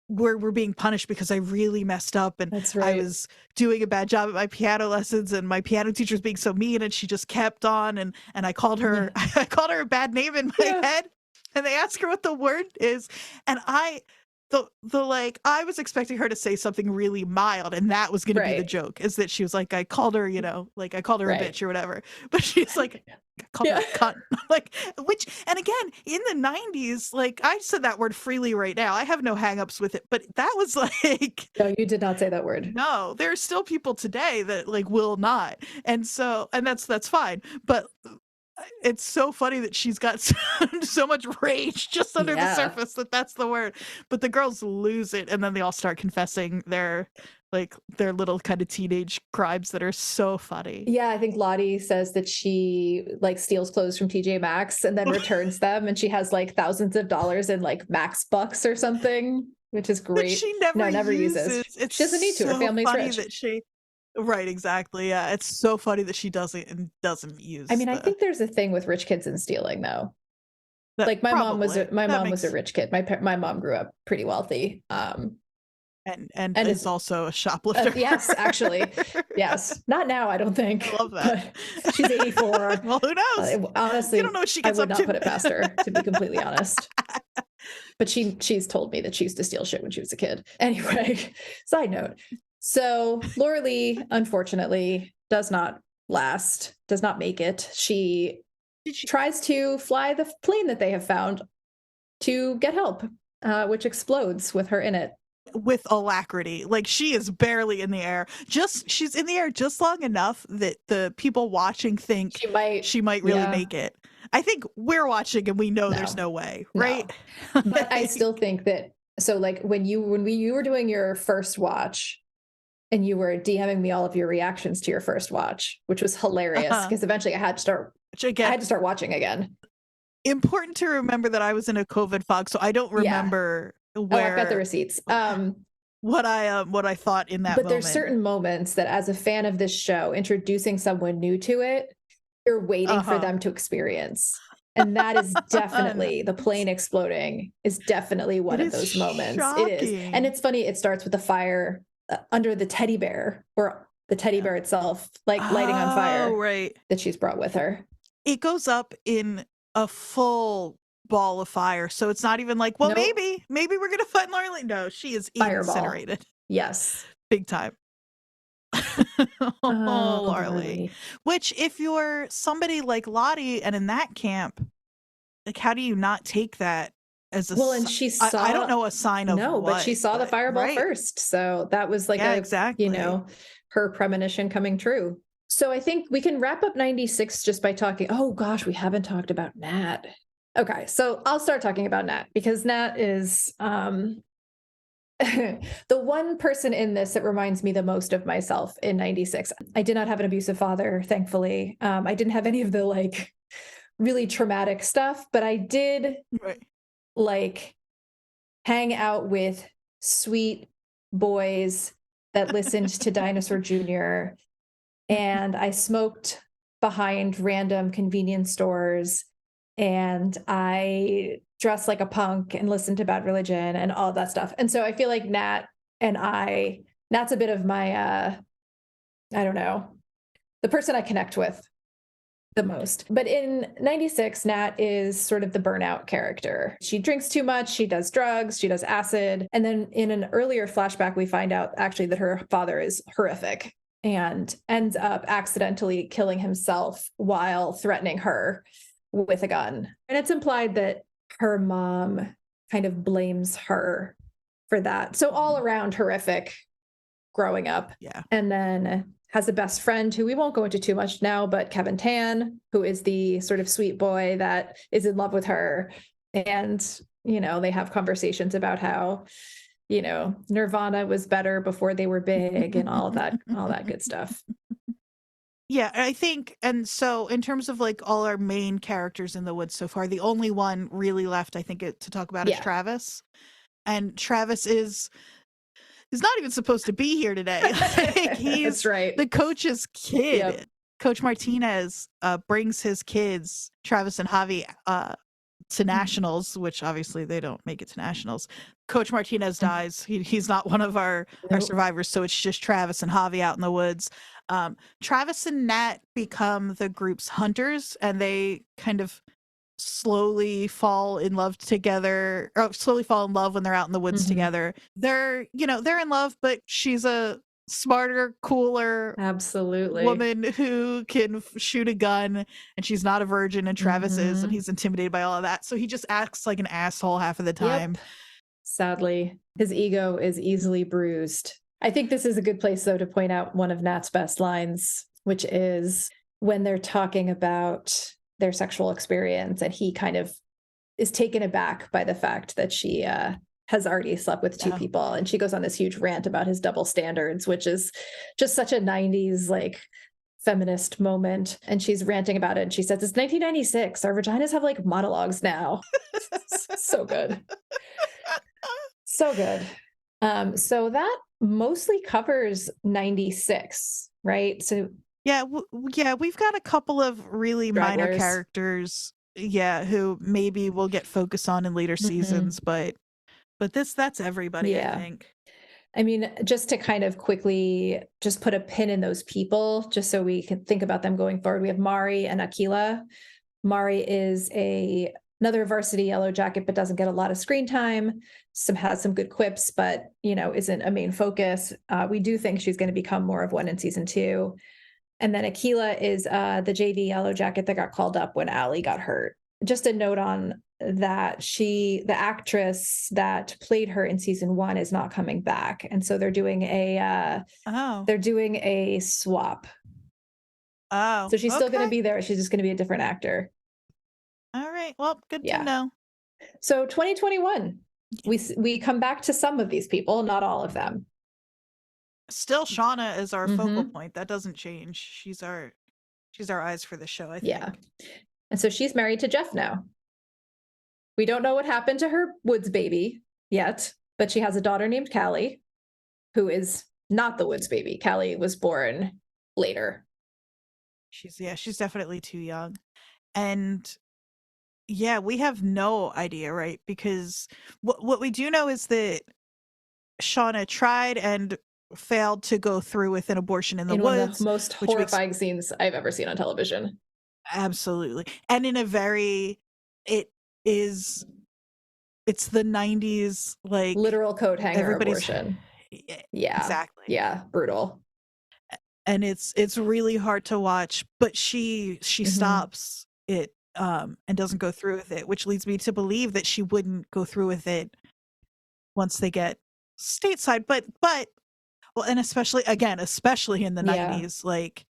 we're being punished because I really messed up and I was doing a bad job at my piano lessons and my piano teacher's being so mean, and she just kept on and I called her I called her a bad name in my head, and they asked her what the word is, and I was expecting her to say something really mild, and that was going to be the joke, is that she was like, I called her, you know, like I called her a bitch or whatever, but she's like, called her a cunt. Like, which, and again, in the 90s, like I said that word freely right now. I have no hangups with it, but that was like, no, you did not say that word. No, there are still people today that like will not, and so, and that's fine, but it's so funny that she's got so much rage just under the surface that's the word. But the girls lose it, and then they all start confessing their little kind of teenage crimes that are so funny. Yeah, I think Lottie says that she like steals clothes from TJ Maxx and then returns them, and she has like thousands of dollars in like Max bucks or something, which is great. That she never uses. She doesn't need to. Her family's rich. That she, right, exactly. Yeah, it's so funny that she doesn't use. I mean, I think there's a thing with rich kids and stealing, though. Like my mom was a rich kid. My mom grew up pretty wealthy. And is also a shoplifter. Yes, actually. Yes. Not now, I don't think. I love that. She's 84. Well, who knows? Honestly, you don't know what she gets I would up not to. put it past her, to be completely honest. But she's told me that she used to steal shit when she was a kid. Anyway, side note. So Laura Lee, unfortunately, does not make it. She tries to fly the plane that they have found to get help, which explodes with her in it. With alacrity. Like, she is barely in the air. She's in the air just long enough that the people watching think she might really make it. I think we're watching and we know there's no way, right? No. But I still think that, so like when you were doing your first watch and you were DMing me all of your reactions to your first watch, which was hilarious because eventually I had to start watching again. Important to remember that I was in a COVID fog, so I don't remember where I've got the receipts. What I thought in that moment. But there's certain moments that as a fan of this show, introducing someone new to it, you're waiting for them to experience. And that is definitely the plane exploding is definitely one of those moments. Shocking. It is. And it's funny, it starts with the fire under the teddy bear, or the teddy bear itself, like lighting on fire, that she's brought with her. It goes up in a full ball of fire, so it's not even like, well, maybe we're gonna find Laura Lee. No, she is incinerated. Yes, big time. Laura Lee. Which, if you're somebody like Lottie and in that camp, like, how do you not take that as a and she saw, I don't know, a sign of but she saw the fireball first, so that was like exactly, her premonition coming true. So I think we can wrap up 96 just by talking. Oh gosh, we haven't talked about Nat. Okay, so I'll start talking about Nat, because Nat is the one person in this that reminds me the most of myself in 96. I did not have an abusive father, thankfully. I didn't have any of the like really traumatic stuff, but I did like hang out with sweet boys that listened to Dinosaur Jr. And I smoked behind random convenience stores, and I dressed like a punk and listened to Bad Religion and all that stuff. And so I feel like Nat's a bit of my, I don't know, the person I connect with the most. But in 96, Nat is sort of the burnout character. She drinks too much, she does drugs, she does acid. And then in an earlier flashback, we find out actually that her father is horrific and ends up accidentally killing himself while threatening her with a gun. And it's implied that her mom kind of blames her for that. So all around horrific growing up. Yeah. And then has a best friend who we won't go into too much now, but Kevin Tan, who is the sort of sweet boy that is in love with her. And, they have conversations about how, Nirvana was better before they were big and all that good stuff. Yeah, I think, and so in terms of like all our main characters in the woods so far, the only one really left, I think, to talk about is Travis. And Travis is not even supposed to be here today. Like, he's the coach's kid. Yep. Coach Martinez brings his kids, Travis and Javi, to nationals, which obviously they don't make it to nationals. Coach Martinez dies. He's not one of our survivors, so it's just Travis and Javi out in the woods. Travis and Nat become the group's hunters, and they kind of slowly fall in love together, or slowly fall in love when they're out in the woods together. They're in love, but she's a smarter, cooler woman who can shoot a gun, and she's not a virgin, and Travis is, and he's intimidated by all of that. So he just acts like an asshole half of the time. Yep. Sadly, his ego is easily bruised. I think this is a good place, though, to point out one of Nat's best lines, which is when they're talking about their sexual experience, and he kind of is taken aback by the fact that she has already slept with two people. And she goes on this huge rant about his double standards, which is just such a 90s like feminist moment. And she's ranting about it. And she says, it's 1996. Our vaginas have like monologues now. So good. So good. So that mostly covers 96, right? So yeah, we've got a couple of really minor characters, who maybe we'll get focus on in later seasons, but that's everybody, I think. I mean, just to kind of quickly just put a pin in those people, just so we can think about them going forward. We have Mari and Akila. Mari is another varsity Yellow Jacket, but doesn't get a lot of screen time. Has some good quips, but isn't a main focus. We do think she's going to become more of one in season 2. And then Akila is the JV Yellow Jacket that got called up when Allie got hurt. Just a note on that, the actress that played her in season 1 is not coming back, and so they're doing a swap. Oh, so she's still going to be there. She's just going to be a different actor. All right, well, good to know. So 2021, we come back to some of these people, not all of them. Still, Shauna is our focal point. That doesn't change. She's our eyes for the show, I think. Yeah, and so she's married to Jeff now. We don't know what happened to her Woods baby yet, but she has a daughter named Callie, who is not the Woods baby. Callie was born later. She's definitely too young. And we have no idea, right? Because what we do know is that Shauna tried and failed to go through with an abortion in the woods. One of the most horrifying scenes I've ever seen on television. Absolutely. And in a very, it's the 90s, like literal coat hanger abortion. Yeah, exactly. Yeah, brutal. And it's really hard to watch, but she stops it and doesn't go through with it, which leads me to believe that she wouldn't go through with it once they get stateside. But and especially in the 90s, like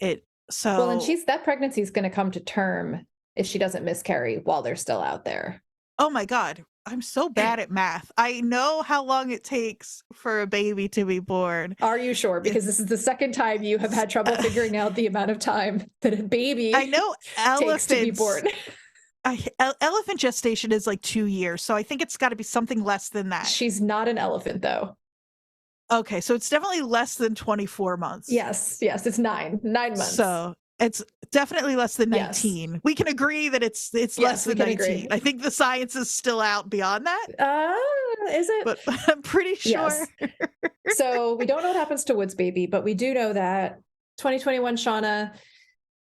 it. So well, and that pregnancy is going to come to term if she doesn't miscarry while they're still out there. Oh my God. I'm so bad at math. I know how long it takes for a baby to be born. Are you sure? Because this is the second time you have had trouble figuring out the amount of time that a baby takes to be born. Elephant gestation is like 2 years. So I think it's got to be something less than that. She's not an elephant though. Okay. So it's definitely less than 24 months. Yes. It's 9 months. So it's definitely less than 19. Yes. We can agree that it's less than 19. Agree. I think the science is still out beyond that. Is it? But I'm pretty sure. Yes. So we don't know what happens to Woods baby, but we do know that 2021 Shauna,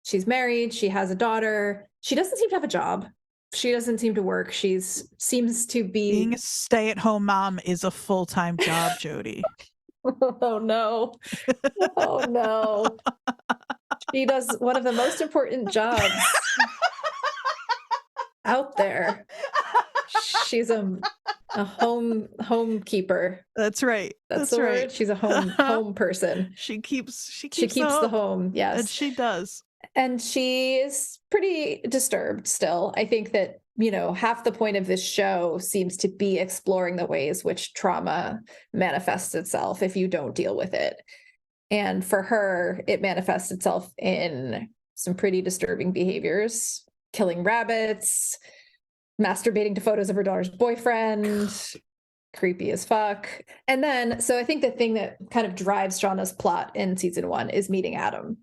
she's married, she has a daughter. She doesn't seem to have a job. She doesn't seem to work. Seems to be being a stay-at-home mom is a full-time job, Jodie. Oh no. Oh no. She does one of the most important jobs out there. She's a homekeeper. That's right. That's the word. She's a home person. She keeps the home. Yes. And she does. And she is pretty disturbed still. I think that, half the point of this show seems to be exploring the ways which trauma manifests itself if you don't deal with it. And for her, it manifests itself in some pretty disturbing behaviors, killing rabbits, masturbating to photos of her daughter's boyfriend, creepy as fuck. And then, so I think the thing that kind of drives Shauna's plot in season 1 is meeting Adam.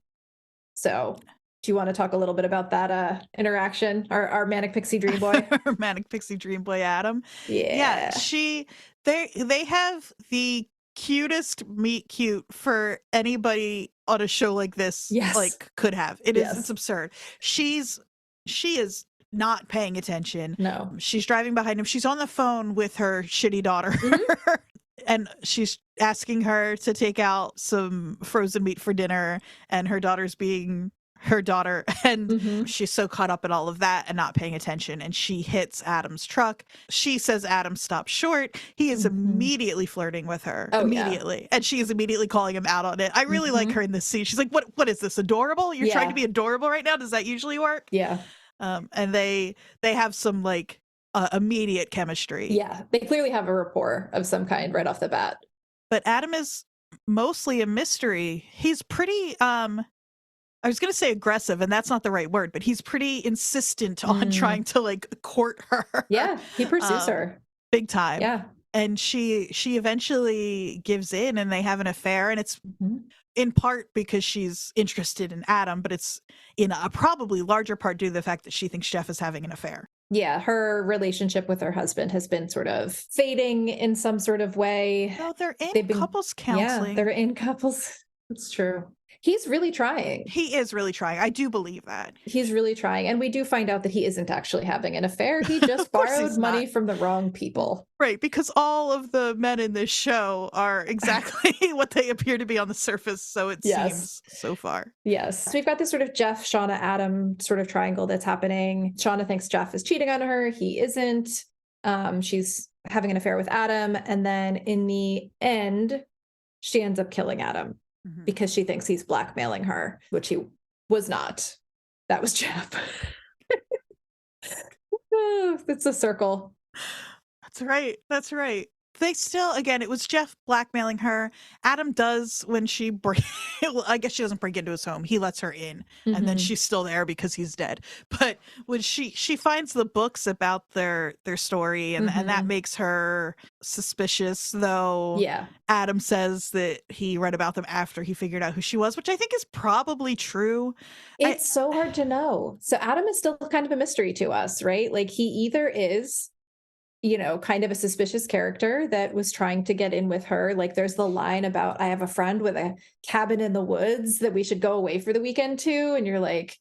So do you want to talk a little bit about that interaction? Our manic pixie dream boy? Manic pixie dream boy, Adam. Yeah. They have the cutest meet cute for anybody on a show like this. Yes. Like could have. It's absurd. She is not paying attention. No. She's driving behind him. She's on the phone with her shitty daughter. Mm-hmm. And she's asking her to take out some frozen meat for dinner, and her daughter's being her daughter, and she's so caught up in all of that and not paying attention, and she hits Adam's truck. She says Adam stopped short. He is immediately flirting with her. Immediately. And she is immediately calling him out on it. I really like her in this scene. She's like, what is this, adorable? You're trying to be adorable right now? Does that usually work? Yeah. And they have some like immediate chemistry. Yeah, they clearly have a rapport of some kind right off the bat. But Adam is mostly a mystery. He's pretty I was going to say aggressive, and that's not the right word, but he's pretty insistent on trying to like court her. Yeah, he pursues her big time. Yeah. And she eventually gives in, and they have an affair, and it's in part because she's interested in Adam, but it's in a probably larger part due to the fact that she thinks Jeff is having an affair. Yeah, her relationship with her husband has been sort of fading in some sort of way. No, they're in couples counseling. Yeah, they're in couples. It's true. He's really trying. He is really trying. I do believe that. He's really trying. And we do find out that he isn't actually having an affair. He just borrowed money from the wrong people. Right, because all of the men in this show are exactly what they appear to be on the surface, so it seems so far. Yes. So we've got this sort of Jeff, Shauna, Adam sort of triangle that's happening. Shauna thinks Jeff is cheating on her. He isn't. She's having an affair with Adam. And then in the end, she ends up killing Adam. Because she thinks he's blackmailing her, which he was not. That was Jeff. It's a circle. That's right. That's right. They still, again, it was Jeff blackmailing her. Adam does when she well, I guess she doesn't break into his home. He lets her in, and then she's still there because he's dead. But when she finds the books about their story, and that makes her suspicious, though. Yeah. Adam says that he read about them after he figured out who she was, which I think is probably true. It's so hard to know. So Adam is still kind of a mystery to us, right? Like he either is, you know, kind of a suspicious character that was trying to get in with her. Like there's the line about, I have a friend with a cabin in the woods that we should go away for the weekend to. And you're like,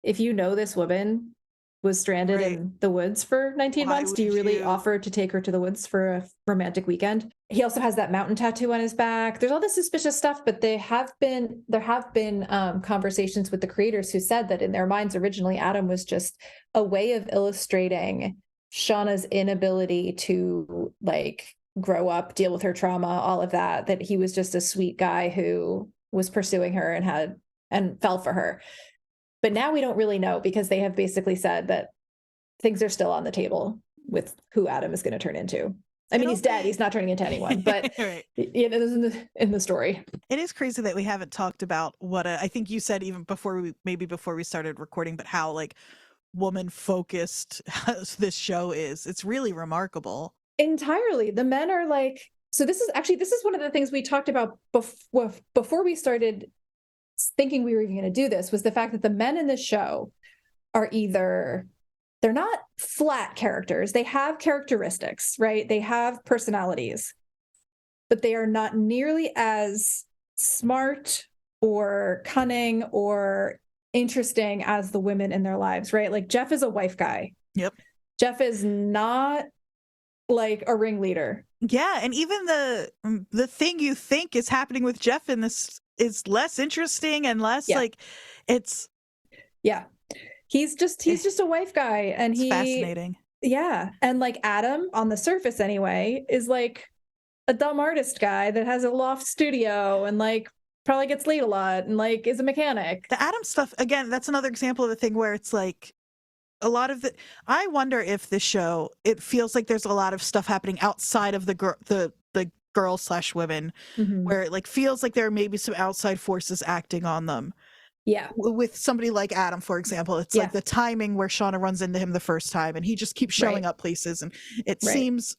if you know this woman was stranded in the woods for 19 months, do you really offer to take her to the woods for a romantic weekend? He also has that mountain tattoo on his back. There's all this suspicious stuff, but there have been conversations with the creators who said that in their minds originally, Adam was just a way of illustrating Shauna's inability to like grow up, deal with her trauma, all of that he was just a sweet guy who was pursuing her and fell for her. But now we don't really know, because they have basically said that things are still on the table with who Adam is going to turn into. I mean, he's dead. He's not turning into anyone, but right. You know, in the story. It is crazy that we haven't talked about what I think you said even before we started recording, but how like woman focused this show is. It's really remarkable. Entirely. The men are like, so this is one of the things we talked about before we started thinking we were even going to do this, was the fact that the men in this show are either, they're not flat characters. They have characteristics, right? They have personalities, but they are not nearly as smart or cunning or interesting as the women in their lives, right? Like Jeff is a wife guy. Yep. Jeff is not like a ringleader. Yeah, and even the thing you think is happening with Jeff in this is less interesting and less like it's he's just a wife guy, and he's fascinating. Yeah. And like Adam, on the surface anyway, is like a dumb artist guy that has a loft studio and like probably gets laid a lot and like is a mechanic. The Adam stuff, again, that's another example of the thing where it's like a lot of I wonder if this show, it feels like there's a lot of stuff happening outside of the girl/women, where it like feels like there are maybe some outside forces acting on them. Yeah. With somebody like Adam, for example, it's like the timing where Shauna runs into him the first time and he just keeps showing up places, and it seems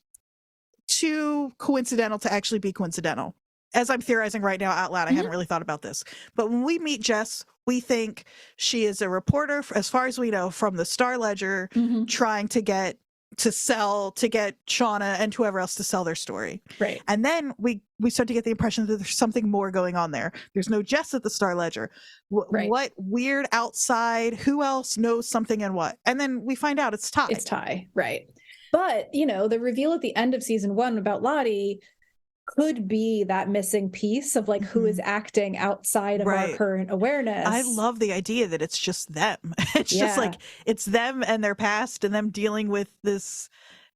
too coincidental to actually be coincidental. As I'm theorizing right now out loud, I hadn't really thought about this. But when we meet Jess, we think she is a reporter, as far as we know, from the Star Ledger, trying to get Shauna and whoever else to sell their story. Right. And then we start to get the impression that there's something more going on there. There's no Jess at the Star Ledger. What weird outside, who else knows something and what? And then we find out it's Ty. It's Ty, right. But, you know, the reveal at the end of season 1 about Lottie, could be that missing piece of like who is acting outside of our current awareness. I love the idea that it's just them. It's just like it's them and their past and them dealing with this,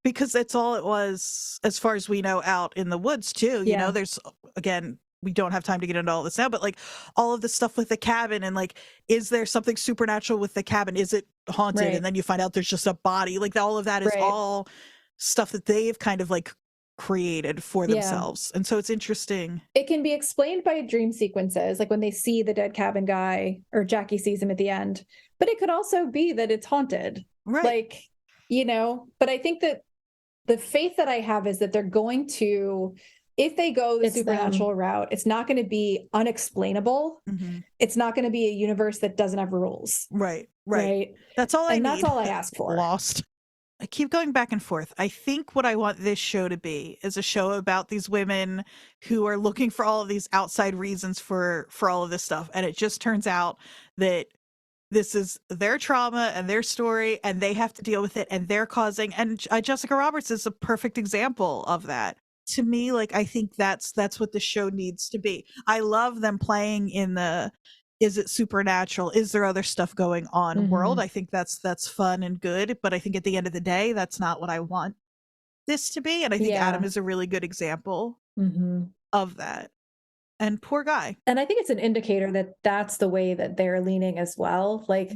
because that's all it was as far as we know out in the woods too. You know, there's, again, we don't have time to get into all this now, but like all of the stuff with the cabin and like, is there something supernatural with the cabin? Is it haunted? And then you find out there's just a body. Like all of that is all stuff that they've kind of like created for themselves. And so it's interesting. It can be explained by dream sequences, like when they see the dead cabin guy or Jackie sees him at the end, but it could also be that it's haunted. Like, you know, but I think that the faith that I have is that they're going to, if they go the supernatural route, it's not going to be unexplainable. It's not going to be a universe that doesn't have rules. Right. That's all I need. And that's all I ask for. Lost. I keep going back and forth. I think what I want this show to be is a show about these women who are looking for all of these outside reasons for all of this stuff. And it just turns out that this is their trauma and their story, and they have to deal with it, and they're causing, and Jessica Roberts is a perfect example of that. To me, like, I think that's what the show needs to be. I love them playing in the, is it supernatural? Is there other stuff going on world? I think that's fun and good, but I think at the end of the day, that's not what I want this to be. And I think Adam is a really good example of that. And poor guy. And I think it's an indicator that that's the way that they're leaning as well. Like,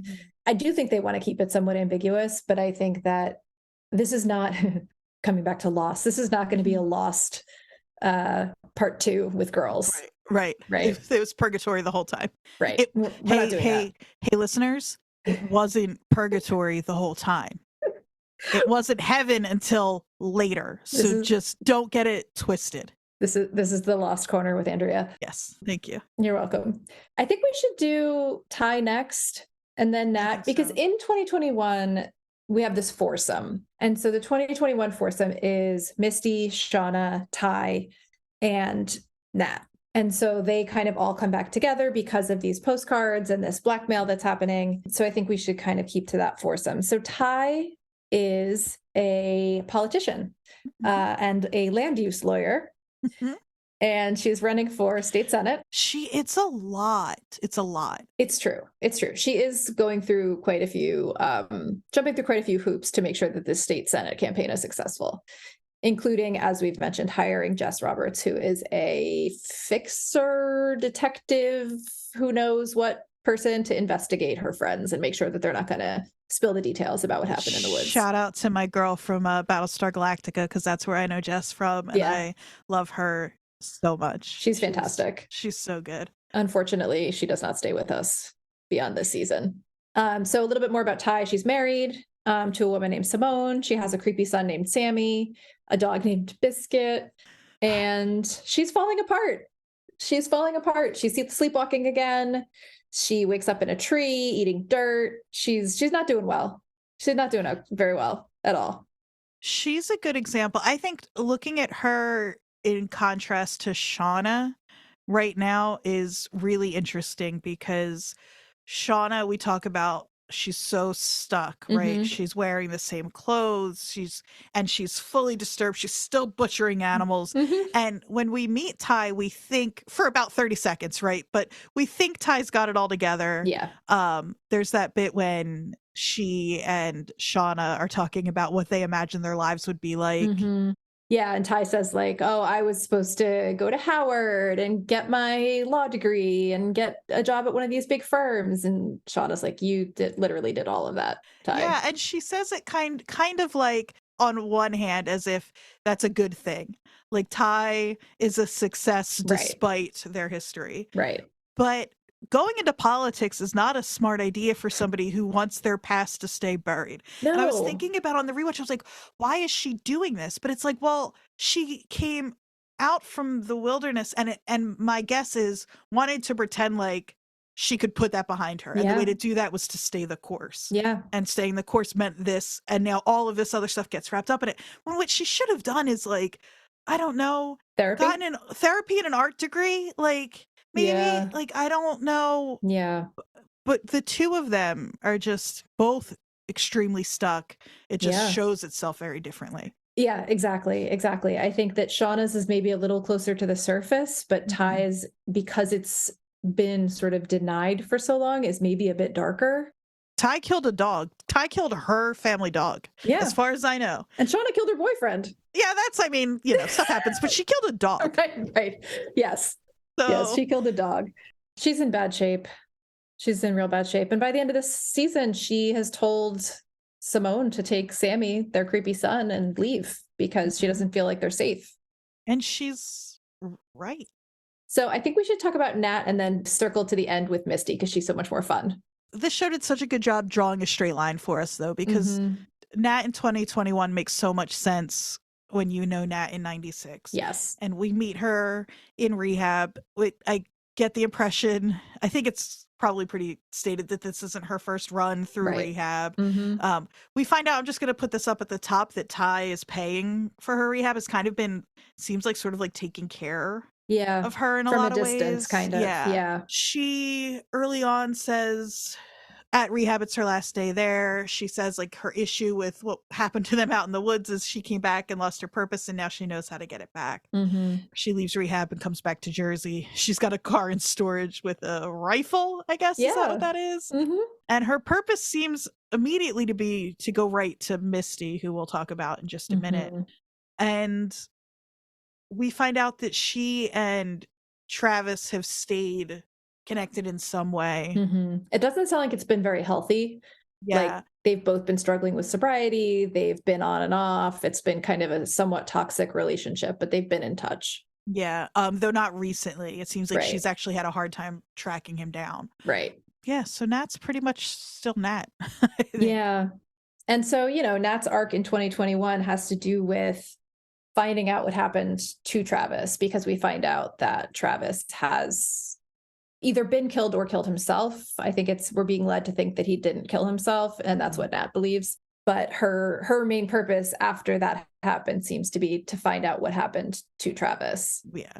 I do think they want to keep it somewhat ambiguous, but I think that this is not coming back to Lost. This is not going to be a Lost part 2 with girls. Right. It was purgatory the whole time. Right. Hey, listeners, it wasn't purgatory the whole time. It wasn't heaven until later. So just don't get it twisted. This is the Lost Corner with Andrea. Yes. Thank you. You're welcome. I think we should do Ty next and then Nat, because in 2021, we have this foursome. And so the 2021 foursome is Misty, Shauna, Ty, and Nat. And so they kind of all come back together because of these postcards and this blackmail that's happening. So I think we should kind of keep to that foursome. So Ty is a politician and a land use lawyer. And she's running for state senate. It's a lot. It's true. She is going through quite a few, jumping through quite a few hoops to make sure that this state senate campaign is successful, including, as we've mentioned, hiring Jess Roberts, who is a fixer detective, who knows what person, to investigate her friends and make sure that they're not going to spill the details about what happened in the woods. Shout out to my girl from Battlestar Galactica, because that's where I know Jess from, and I love her so much. She's fantastic. She's so good. Unfortunately, she does not stay with us beyond this season. So a little bit more about Ty. She's married to a woman named Simone. She has a creepy son named Sammy, a dog named Biscuit, and she's falling apart. She's sleepwalking again. She wakes up in a tree, eating dirt. She's not doing well. She's not doing very well at all. She's a good example. I think looking at her in contrast to Shauna right now is really interesting, because Shauna, we talk about, she's so stuck, right? She's wearing the same clothes. She's fully disturbed. She's still butchering animals. And when we meet Ty, we think for about 30 seconds, right? But we think Ty's got it all together. Yeah. There's that bit when she and Shauna are talking about what they imagine their lives would be like. Yeah, and Ty says like, oh, I was supposed to go to Howard and get my law degree and get a job at one of these big firms. And Shauna's like, you literally did all of that, Ty. Yeah, and she says it kind of like, on one hand, as if that's a good thing. Like, Ty is a success despite their history. Right. But going into politics is not a smart idea for somebody who wants their past to stay buried. No. And I was thinking about on the rewatch, I was like, why is she doing this? But it's like, well, she came out from the wilderness and my guess is wanted to pretend like she could put that behind her. And the way to do that was to stay the course. Yeah. And staying the course meant this. And now all of this other stuff gets wrapped up in it. When what she should have done is like, I don't know, gotten in therapy and an art degree. Like, maybe, like, I don't know. Yeah. But the two of them are just both extremely stuck. It just shows itself very differently. Yeah, exactly. I think that Shauna's is maybe a little closer to the surface, but Ty's, because it's been sort of denied for so long, is maybe a bit darker. Ty killed a dog. Ty killed her family dog. Yeah. As far as I know. And Shauna killed her boyfriend. Yeah, stuff happens, but she killed a dog. Right. Yes. So... Yes, she killed a dog. She's in bad shape. She's in real bad shape. And by the end of this season, she has told Simone to take Sammy, their creepy son, and leave because she doesn't feel like they're safe. And she's right. So I think we should talk about Nat and then circle to the end with Misty because she's so much more fun. This show did such a good job drawing a straight line for us, though, because Nat in 2021 makes so much sense when you know Nat in 96. Yes. And we meet her in rehab. I get the impression, I think it's probably pretty stated that this isn't her first run through rehab. We find out, I'm just going to put this up at the top, that Ty is paying for her rehab. Has kind of been, seems like sort of like taking care of her in a lot of ways. From a distance, kind of. Yeah. She early on says at rehab, it's her last day there. She says like her issue with what happened to them out in the woods is she came back and lost her purpose, and now she knows how to get it back. She leaves rehab and comes back to Jersey. She's got a car in storage with a rifle, I guess. Is that what that is? And her purpose seems immediately to be to go right to Misty, who we'll talk about in just a minute. And we find out that she and Travis have stayed connected in some way. It doesn't sound like it's been very healthy. Like they've both been struggling with sobriety. They've been on and off. It's been kind of a somewhat toxic relationship, but they've been in touch. Yeah. Though not recently. It seems like she's actually had a hard time tracking him down. Right. Yeah. So Nat's pretty much still Nat. Yeah. And so, Nat's arc in 2021 has to do with finding out what happened to Travis, because we find out that Travis has either been killed or killed himself. I think we're being led to think that he didn't kill himself, and that's what Nat believes. But her main purpose after that happened seems to be to find out what happened to Travis. Yeah.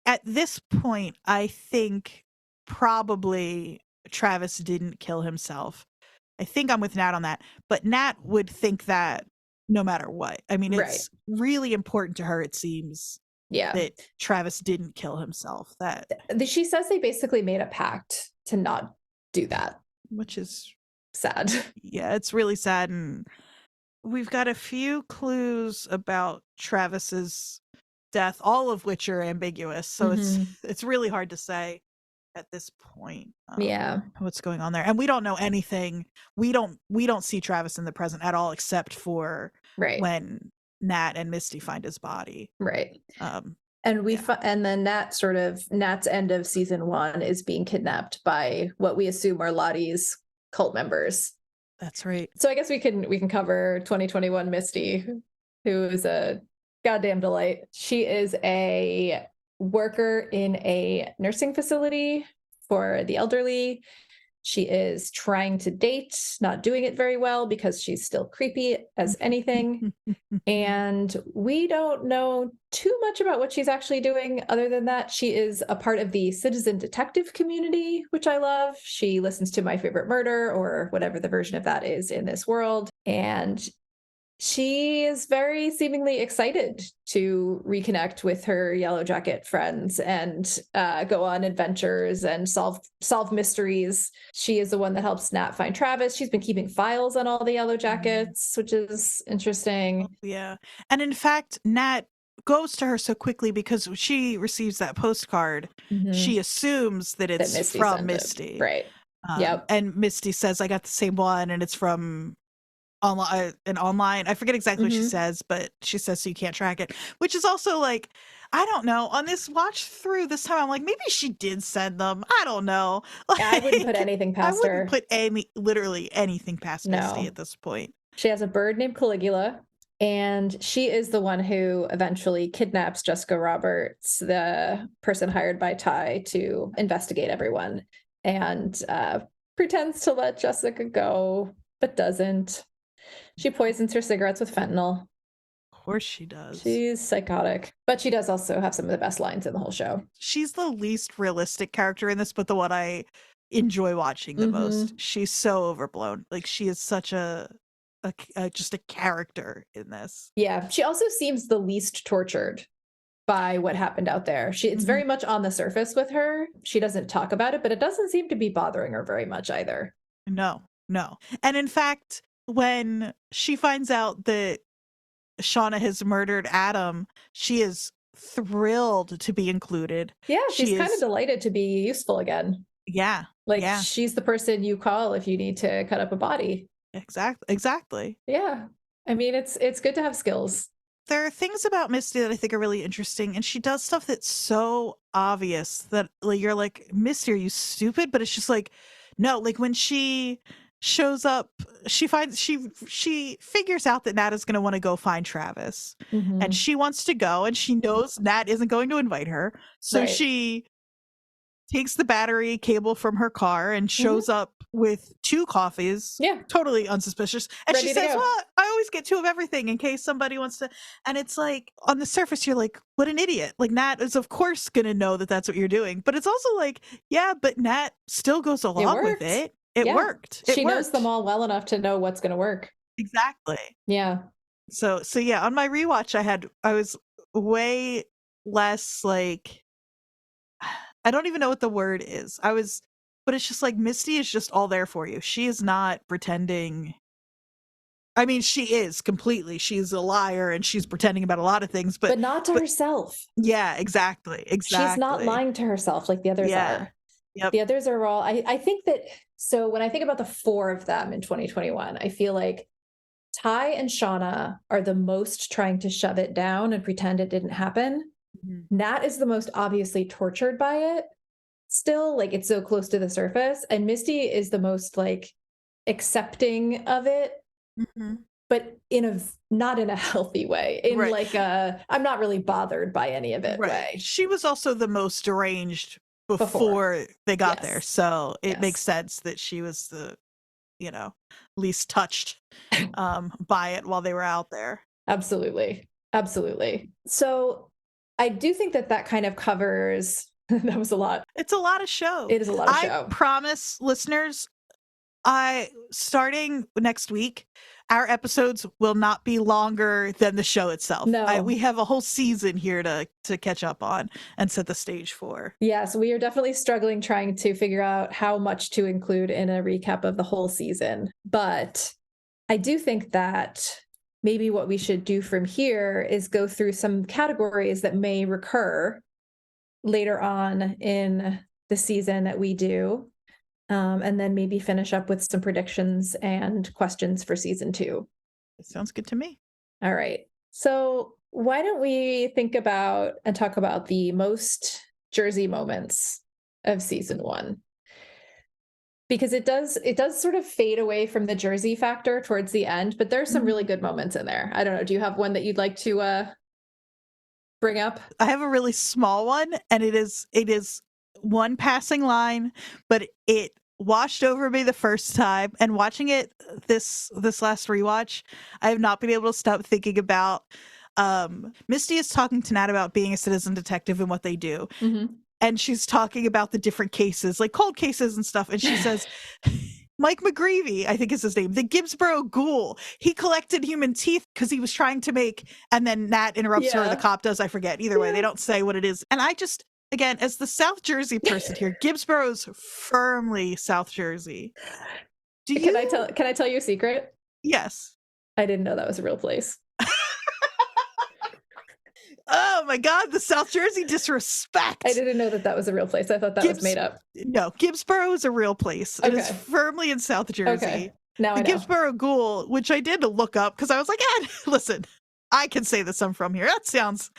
At this point, I think probably Travis didn't kill himself. I think I'm with Nat on that. But Nat would think that no matter what. I mean, it's really important to her, it seems. Yeah. That Travis didn't kill himself. That she says they basically made a pact to not do that. Which is sad. Yeah, it's really sad. And we've got a few clues about Travis's death, all of which are ambiguous. So it's really hard to say at this point what's going on there. And we don't know anything. We don't see Travis in the present at all, except for when Nat and Misty find his body. Right. And and then Nat's end of season 1 is being kidnapped by what we assume are Lottie's cult members. That's right. So I guess we can cover 2021 Misty, who is a goddamn delight. She is a worker in a nursing facility for the elderly. She is trying to date, not doing it very well because she's still creepy as anything. And we don't know too much about what she's actually doing other than that she is a part of the citizen detective community, which I love. She listens to My Favorite Murder, or whatever the version of that is in this world. And she is very seemingly excited to reconnect with her Yellowjacket friends and go on adventures and solve mysteries. She is the one that helps Nat find Travis. She's been keeping files on all the Yellowjackets, which is interesting. Yeah. And in fact, Nat goes to her so quickly because she receives that postcard. She assumes that it's from Misty. Right. And Misty says, I got the same one, and it's from online. I forget exactly what she says, but she says so you can't track it, which is also like, I don't know, on this watch through this time, I'm like, maybe she did send them. I don't know. Like, I wouldn't put anything past her. I wouldn't put literally anything past Misty at this point. She has a bird named Caligula, and she is the one who eventually kidnaps Jessica Roberts, the person hired by Ty to investigate everyone, and pretends to let Jessica go, but doesn't. She poisons her cigarettes with fentanyl. Of course she does. She's psychotic. But she does also have some of the best lines in the whole show. She's the least realistic character in this, but the one I enjoy watching the most. She's so overblown. Like, she is such a just a character in this. Yeah, she also seems the least tortured by what happened out there. It's very much on the surface with her. She doesn't talk about it, but it doesn't seem to be bothering her very much either. No. And in fact, when she finds out that Shauna has murdered Adam, she is thrilled to be included. Yeah, she's kind of delighted to be useful again. Yeah. Like, she's the person you call if you need to cut up a body. Exactly. Yeah. I mean, it's good to have skills. There are things about Misty that I think are really interesting, and she does stuff that's so obvious that like you're like, Misty, are you stupid? But it's just like, no, like when she shows up, she figures out that Nat is going to want to go find Travis, and she wants to go, and she knows Nat isn't going to invite her, so she takes the battery cable from her car and shows up with 2 coffees. Yeah. Totally unsuspicious. And Ready she says, well, I always get 2 of everything in case somebody wants to. And it's like, on the surface, you're like, what an idiot. Like, Nat is, of course, going to know that that's what you're doing. But it's also like, yeah, but Nat still goes along with it. It worked. She knows them all well enough to know what's going to work. Exactly. Yeah. So yeah, on my rewatch, I was way less like, I don't even know what the word is. But it's just like Misty is just all there for you. She is not pretending. I mean, she is completely. She's a liar and she's pretending about a lot of things, but not to herself. Yeah, exactly. She's not lying to herself like the others are. Yep. The others are all, I think that, so when I think about the 4 of them in 2021, I feel like Ty and Shauna are the most trying to shove it down and pretend it didn't happen. Nat is the most obviously tortured by it still, like it's so close to the surface, and Misty is the most like accepting of it, but not in a healthy way, in like I'm not really bothered by any of it way. She was also the most deranged before they got there, so it makes sense that she was the least touched by it while they were out there. Absolutely. So I do think that kind of covers. That was a lot. It's a lot of show. It is a lot of show. I promise, listeners, starting next week, our episodes will not be longer than the show itself. No. We have a whole season here to catch up on and set the stage for. Yes, we are definitely struggling trying to figure out how much to include in a recap of the whole season. But I do think that maybe what we should do from here is go through some categories that may recur later on in the season that we do, and then maybe finish up with some predictions and questions for season 2. It sounds good to me. All right. So why don't we think about and talk about the most Jersey moments of season 1? Because it does sort of fade away from the Jersey factor towards the end, but there's some really good moments in there. I don't know. Do you have one that you'd like to bring up? I have a really small one, and it is one passing line, but it washed over me the first time, and watching it this last rewatch, I have not been able to stop thinking about Misty is talking to Nat about being a citizen detective and what they do. And she's talking about the different cases, like cold cases and stuff. And she says, Mike McGreevy, I think is his name, the Gibbsboro ghoul. He collected human teeth because he was trying to make, and then Nat interrupts her, or the cop does, I forget. Either way, they don't say what it is. And I just, again, as the South Jersey person here, Gibbsboro's firmly South Jersey. Can I tell you a secret? Yes. I didn't know that was a real place. Oh my God, the South Jersey disrespect. I didn't know that was a real place. I thought that was made up. No, Gibbsboro is a real place. It is firmly in South Jersey. Okay. Now the Gibbsboro ghoul, which I did look up because I was like, listen, I can say this I'm from here. That sounds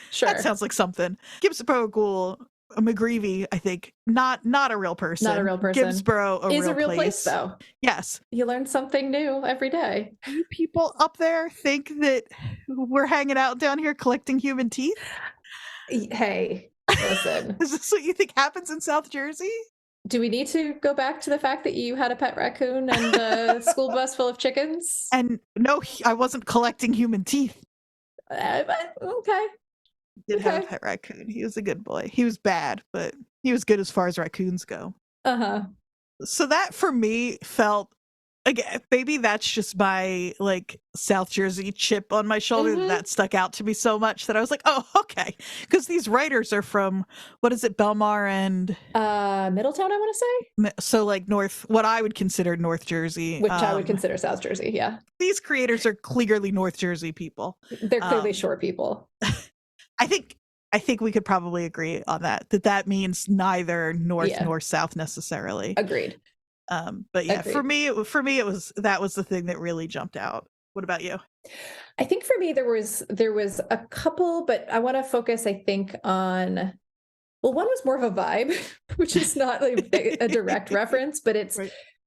like something. Gibbsboro ghoul, McGreevy, I think, not a real person. Not a real person. Gibbsboro is a real place though. Yes. You learn something new every day. You people up there think that we're hanging out down here collecting human teeth? Hey, listen. Is this what you think happens in South Jersey? Do we need to go back to the fact that you had a pet raccoon and a school bus full of chickens? And no, I wasn't collecting human teeth. Okay. Did have a pet raccoon. He was a good boy. He was bad, but he was good as far as raccoons go. Uh-huh. So that for me felt again, maybe that's just my like South Jersey chip on my shoulder that stuck out to me so much that I was like, oh, okay. Because these writers are from, what is it, Belmar and Middletown, I want to say. So like what I would consider North Jersey. Which I would consider South Jersey, yeah. These creators are clearly North Jersey people. They're clearly shore people. I think we could probably agree on that means neither north nor south necessarily. Agreed. But yeah, agreed. For me, that was the thing that really jumped out. What about you? I think for me, there was a couple, but I want to focus, I think, on, well, one was more of a vibe, which is not like a direct reference, but it's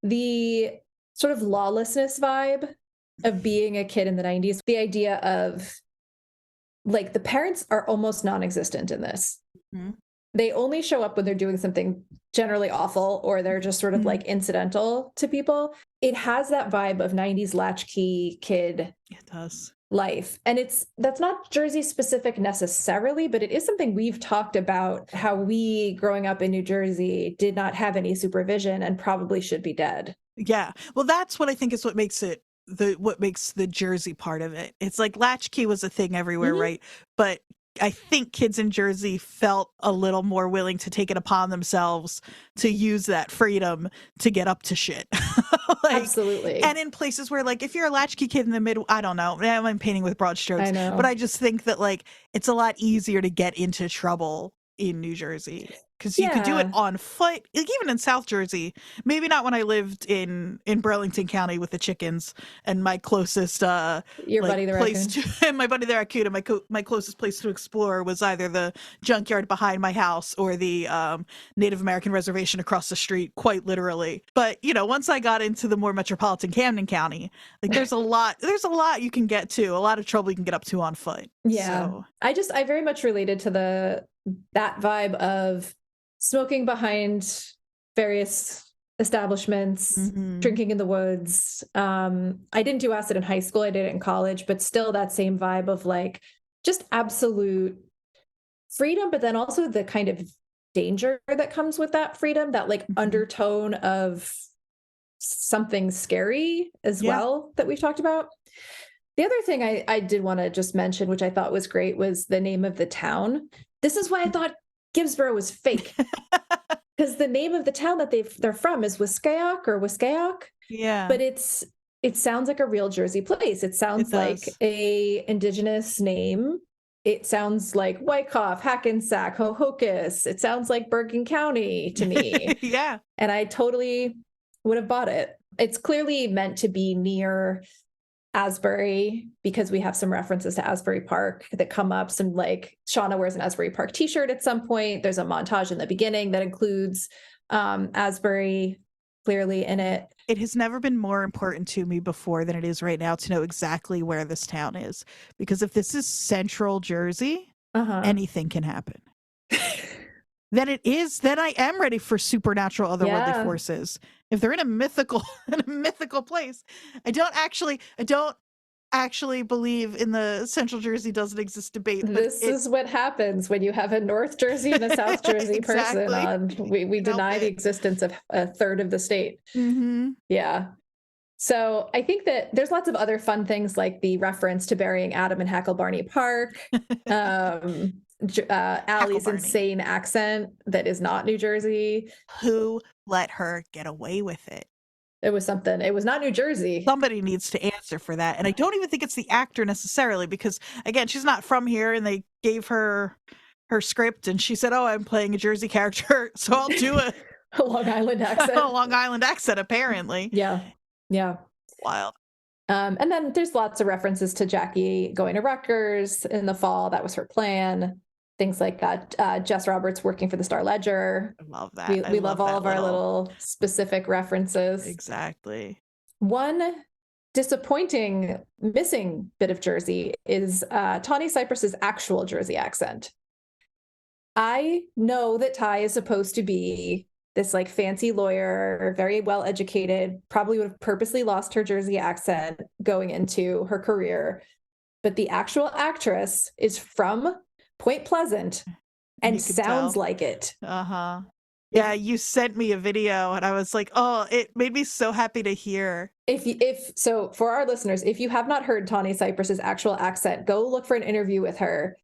the sort of lawlessness vibe of being a kid in the 90s. The idea of like the parents are almost non-existent in this. Mm-hmm. They only show up when they're doing something generally awful, or they're just sort of like incidental to people. It has that vibe of 90s latchkey kid. It does. Life. And that's not Jersey specific necessarily, but it is something we've talked about, how we growing up in New Jersey did not have any supervision and probably should be dead. Yeah. Well, that's what I think is what makes the Jersey part of it. It's like latchkey was a thing everywhere, right? But I think kids in Jersey felt a little more willing to take it upon themselves to use that freedom to get up to shit. Absolutely. And in places where, like, if you're a latchkey kid in the I don't know, I'm painting with broad strokes, but I just think that, like, it's a lot easier to get into trouble in New Jersey because you could do it on foot. Like, even in South Jersey, maybe not when I lived in Burlington County with the chickens and my closest your like, buddy the place and my buddy the raccoon, and my closest place to explore was either the junkyard behind my house or the Native American reservation across the street, quite literally. But once I got into the more metropolitan Camden County, like there's a lot you can get to, a lot of trouble you can get up to on foot. Yeah. So. I very much related to that vibe of smoking behind various establishments, drinking in the woods. I didn't do acid in high school. I did it in college, but still that same vibe of like just absolute freedom, but then also the kind of danger that comes with that freedom, that like undertone of something scary as well that we've talked about. The other thing I did want to just mention, which I thought was great, was the name of the town. This is why I thought Gibbsboro was fake. Because the name of the town that they're from is Wiscayoc. Yeah. But it sounds like a real Jersey place. It sounds like a indigenous name. It sounds like Wyckoff, Hackensack, Hohokus. It sounds like Bergen County to me. Yeah. And I totally would have bought it. It's clearly meant to be near Asbury because we have some references to Asbury Park that come up. Some like Shauna wears an Asbury Park t-shirt at some point. There's a montage in the beginning that includes Asbury clearly in it. It has never been more important to me before than it is right now to know exactly where this town is. Because if this is Central Jersey, anything can happen. Then I am ready for supernatural otherworldly forces. If they're in a mythical place, I don't actually believe in the Central Jersey doesn't exist debate. But this is what happens when you have a North Jersey and a South Jersey person on. We deny the existence of a third of the state. Yeah. So I think that there's lots of other fun things like the reference to burying Adam in Hacklebarney Park. Allie's insane accent that is not New Jersey. Who let her get away with it? It was something. It was not New Jersey. Somebody needs to answer for that. And I don't even think it's the actor necessarily, because again, she's not from here and they gave her script and she said, oh, I'm playing a Jersey character, so I'll do a Long Island accent. A Long Island accent, apparently. Yeah. Wild. And then there's lots of references to Jackie going to Rutgers in the fall. That was her plan. Things like Jess Roberts working for the Star Ledger. I love that. We love all of our little specific references. Exactly. One disappointing missing bit of Jersey is Tawny Cypress's actual Jersey accent. I know that Ty is supposed to be this like fancy lawyer, very well educated, probably would have purposely lost her Jersey accent going into her career. But the actual actress is from Point Pleasant and sounds like it. Yeah. Yeah, you sent me a video and I was like, oh, it made me so happy to hear. So for our listeners, if you have not heard Tawny Cypress's actual accent, go look for an interview with her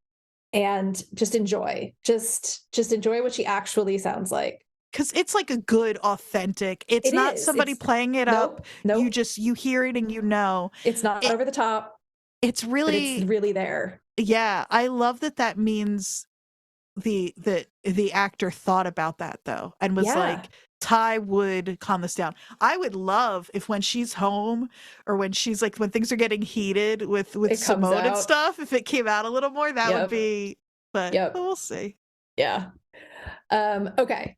and just enjoy. Just enjoy what she actually sounds like. Because it's like a good, authentic. It's not somebody playing it up. Nope. You hear it and you know. It's not over the top. It's really there. Yeah, I love that means the actor thought about that though and was like, Ty would calm this down. I would love if when she's home or when she's like when things are getting heated with Simone and stuff, if it came out a little more, that would be, but we'll see. Yeah. Okay.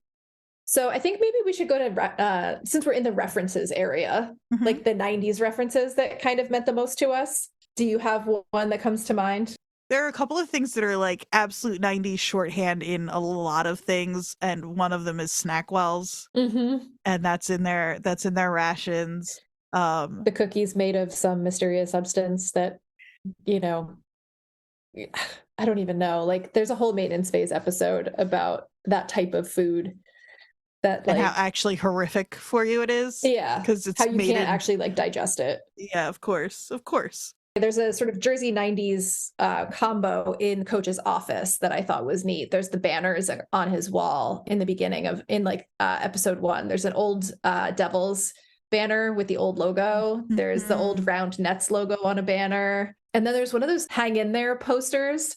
So I think maybe we should go to since we're in the references area, like the 90s references that kind of meant the most to us. Do you have one that comes to mind? There are a couple of things that are like absolute 90s shorthand in a lot of things, and one of them is Snackwells, and that's in their rations. The cookies made of some mysterious substance that, you know, I don't even know. Like, there's a whole maintenance phase episode about that type of food. That, like, and how actually horrific for you it is. Yeah, because it's how you can't actually like digest it. Yeah, of course. There's a sort of Jersey 90s combo in Coach's office that I thought was neat. There's the banners on his wall in the beginning of episode 1. There's an old Devils banner with the old logo. There's the old Round Nets logo on a banner. And then there's one of those hang in there posters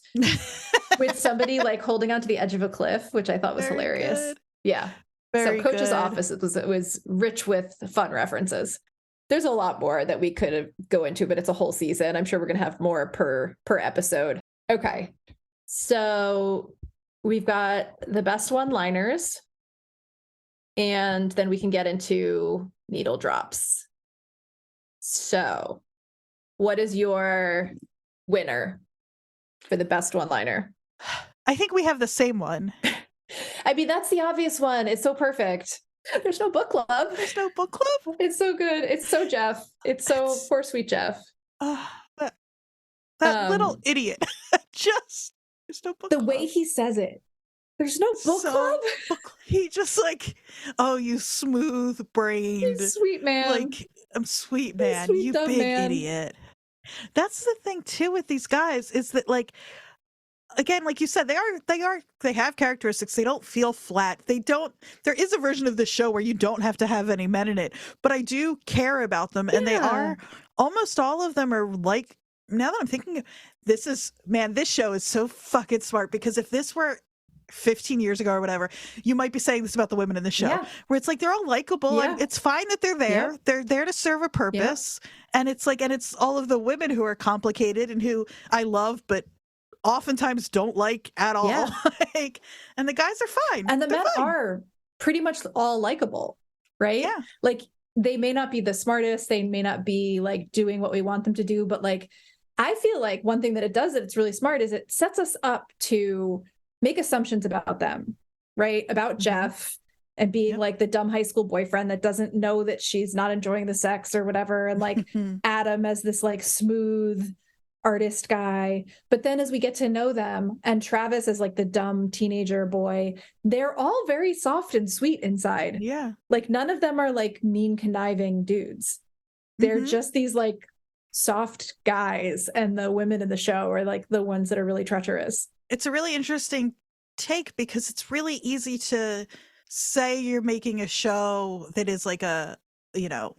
with somebody like holding onto the edge of a cliff, which I thought was hilarious. Good. Yeah. So Coach's office, it was rich with fun references. There's a lot more that we could go into, but it's a whole season. I'm sure we're going to have more per episode. Okay. So we've got the best one-liners, and then we can get into needle drops. So what is your winner for the best one-liner? I think we have the same one. I mean, that's the obvious one. It's so perfect. There's no book club. It's so good. It's so Jeff. It's so poor sweet Jeff. That little idiot. There's no book club. The way he says it. There's no book club. He just like, oh, you smooth-brained, sweet man. Like, I'm sweet man. Sweet, you big idiot. That's the thing too with these guys is that, like, again, like you said, they have characteristics. They don't feel flat. There is a version of the show where you don't have to have any men in it, but I do care about them. And they are, almost all of them are like, now that I'm thinking, this show is so fucking smart, because if this were 15 years ago or whatever, you might be saying this about the women in the show, where it's like, they're all likable and it's fine that they're there. They're there to serve a purpose. And it's like, and it's all of the women who are complicated and who I love, but oftentimes don't like at all. Like, and the guys are fine. And the men are pretty much all likable, right? Yeah. Like, they may not be the smartest, they may not be like doing what we want them to do, but like, I feel like one thing that it does that it's really smart is it sets us up to make assumptions about them, right? About Jeff and being like the dumb high school boyfriend that doesn't know that she's not enjoying the sex or whatever. And like Adam as this like smooth artist guy. But then as we get to know them, and Travis as like the dumb teenager boy, they're all very soft and sweet inside. Yeah. Like, none of them are like mean, conniving dudes. They're just these like soft guys, and the women in the show are like the ones that are really treacherous. It's a really interesting take, because it's really easy to say you're making a show that is like that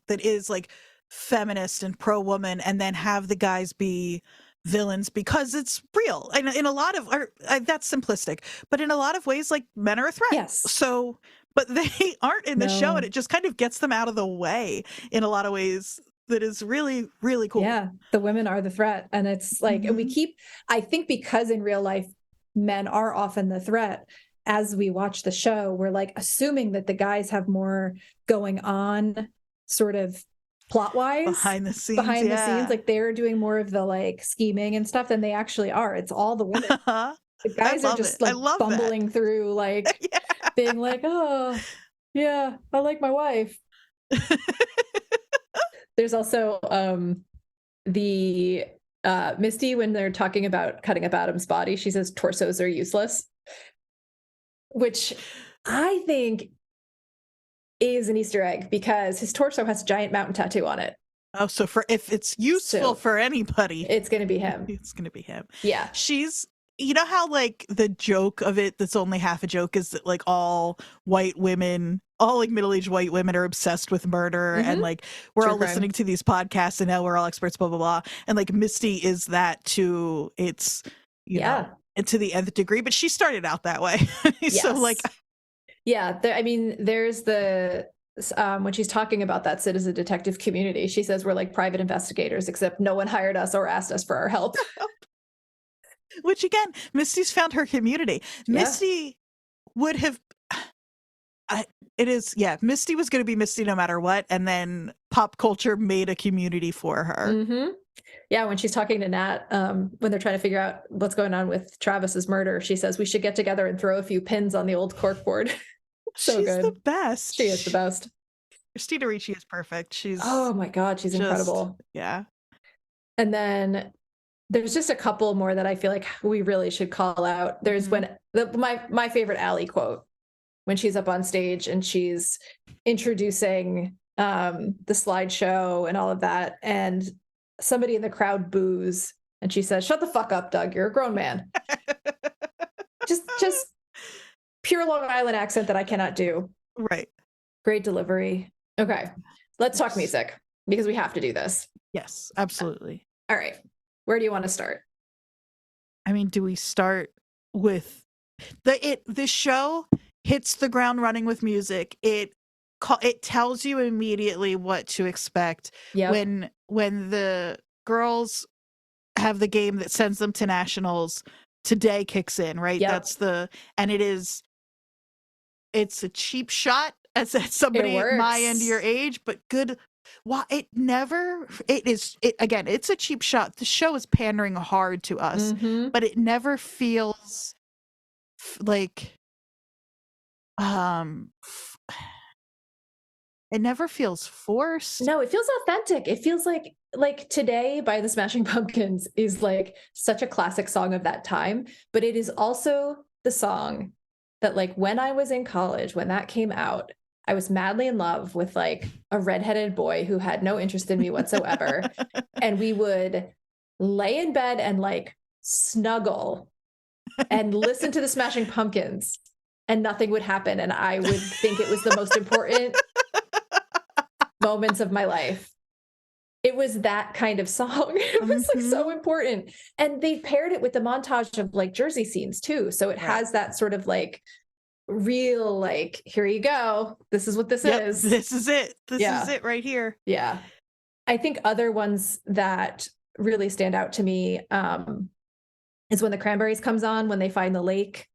is like feminist and pro-woman, and then have the guys be villains because it's real. And in a lot of that's simplistic, but in a lot of ways, like, men are a threat. Yes. So, but they aren't in the show, and it just kind of gets them out of the way in a lot of ways. That is really, really cool. Yeah, the women are the threat. And it's like, and I think because in real life, men are often the threat, as we watch the show, we're like assuming that the guys have more going on sort of plot-wise. Behind the scenes. Like, they're doing more of the like scheming and stuff than they actually are. It's all the women. The guys are just like bumbling through, like being like, oh, yeah, I like my wife. There's also the Misty, when they're talking about cutting up Adam's body, she says torsos are useless, which I think is an Easter egg because his torso has a giant mountain tattoo on it. Oh, so if it's useful for anybody, it's going to be him. It's going to be him. Yeah. You know how like the joke of it that's only half a joke is that like all white women, all like middle-aged white women are obsessed with murder and like we're True all crime. listening to these podcasts and now we're all experts, blah, blah, blah. And like Misty is that to its, you know, and to the nth degree, but she started out that way. So like. Yeah. I mean, there's the, when she's talking about that citizen detective community, she says we're like private investigators, except no one hired us or asked us for our help. Which again, Misty's found her community. Misty would have. Misty was going to be Misty no matter what, and then pop culture made a community for her. Mm-hmm. Yeah, when she's talking to Nat, when they're trying to figure out what's going on with Travis's murder, she says we should get together and throw a few pins on the old corkboard. She's good. The best. She is the best. Christina Ricci is perfect. She's oh my god, she's incredible. Yeah. And then there's just a couple more that I feel like we really should call out. There's when my favorite Allie quote when she's up on stage and she's introducing the slideshow and all of that, and somebody in the crowd boos, and she says, "Shut the fuck up, Doug. You're a grown man." just pure Long Island accent that I cannot do. Right. Great delivery. Okay, let's talk music because we have to do this. Yes, absolutely. All right. Where do you want to start? I mean, do we start with the show hits the ground running with music. It tells you immediately what to expect. When the girls have the game that sends them to nationals, Today kicks in, right? That's it's a cheap shot as somebody at my end of your age, but good. Well, it's a cheap shot. The show is pandering hard to us, but it never feels like, it never feels forced. No, it feels authentic. It feels like Today by the Smashing Pumpkins is like such a classic song of that time, but it is also the song that like when I was in college, when that came out, I was madly in love with like a redheaded boy who had no interest in me whatsoever. And we would lay in bed and like snuggle and listen to the Smashing Pumpkins and nothing would happen. And I would think it was the most important moments of my life. It was that kind of song. It was like so important. And they paired it with the montage of like Jersey scenes too. So it has that sort of like real, like, here you go. This is what this is. This is it. This is it right here. Yeah. I think other ones that really stand out to me is when the Cranberries comes on, when they find the lake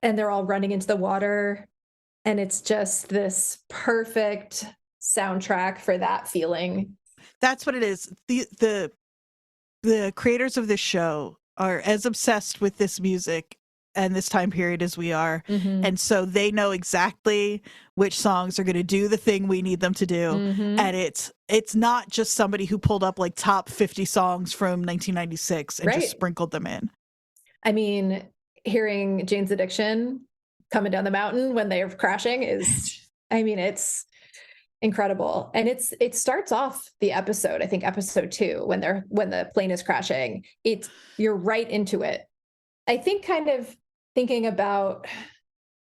and they're all running into the water. And it's just this perfect soundtrack for that feeling. That's what it is. The creators of this show are as obsessed with this music and this time period as we are. And so they know exactly which songs are going to do the thing we need them to do. And it's not just somebody who pulled up like top 50 songs from 1996 and just sprinkled them in. I mean, hearing Jane's Addiction coming down the mountain when they're crashing is, I mean, it's incredible. And it starts off the episode, I think episode 2, when the plane is crashing, you're right into it. I think kind of thinking about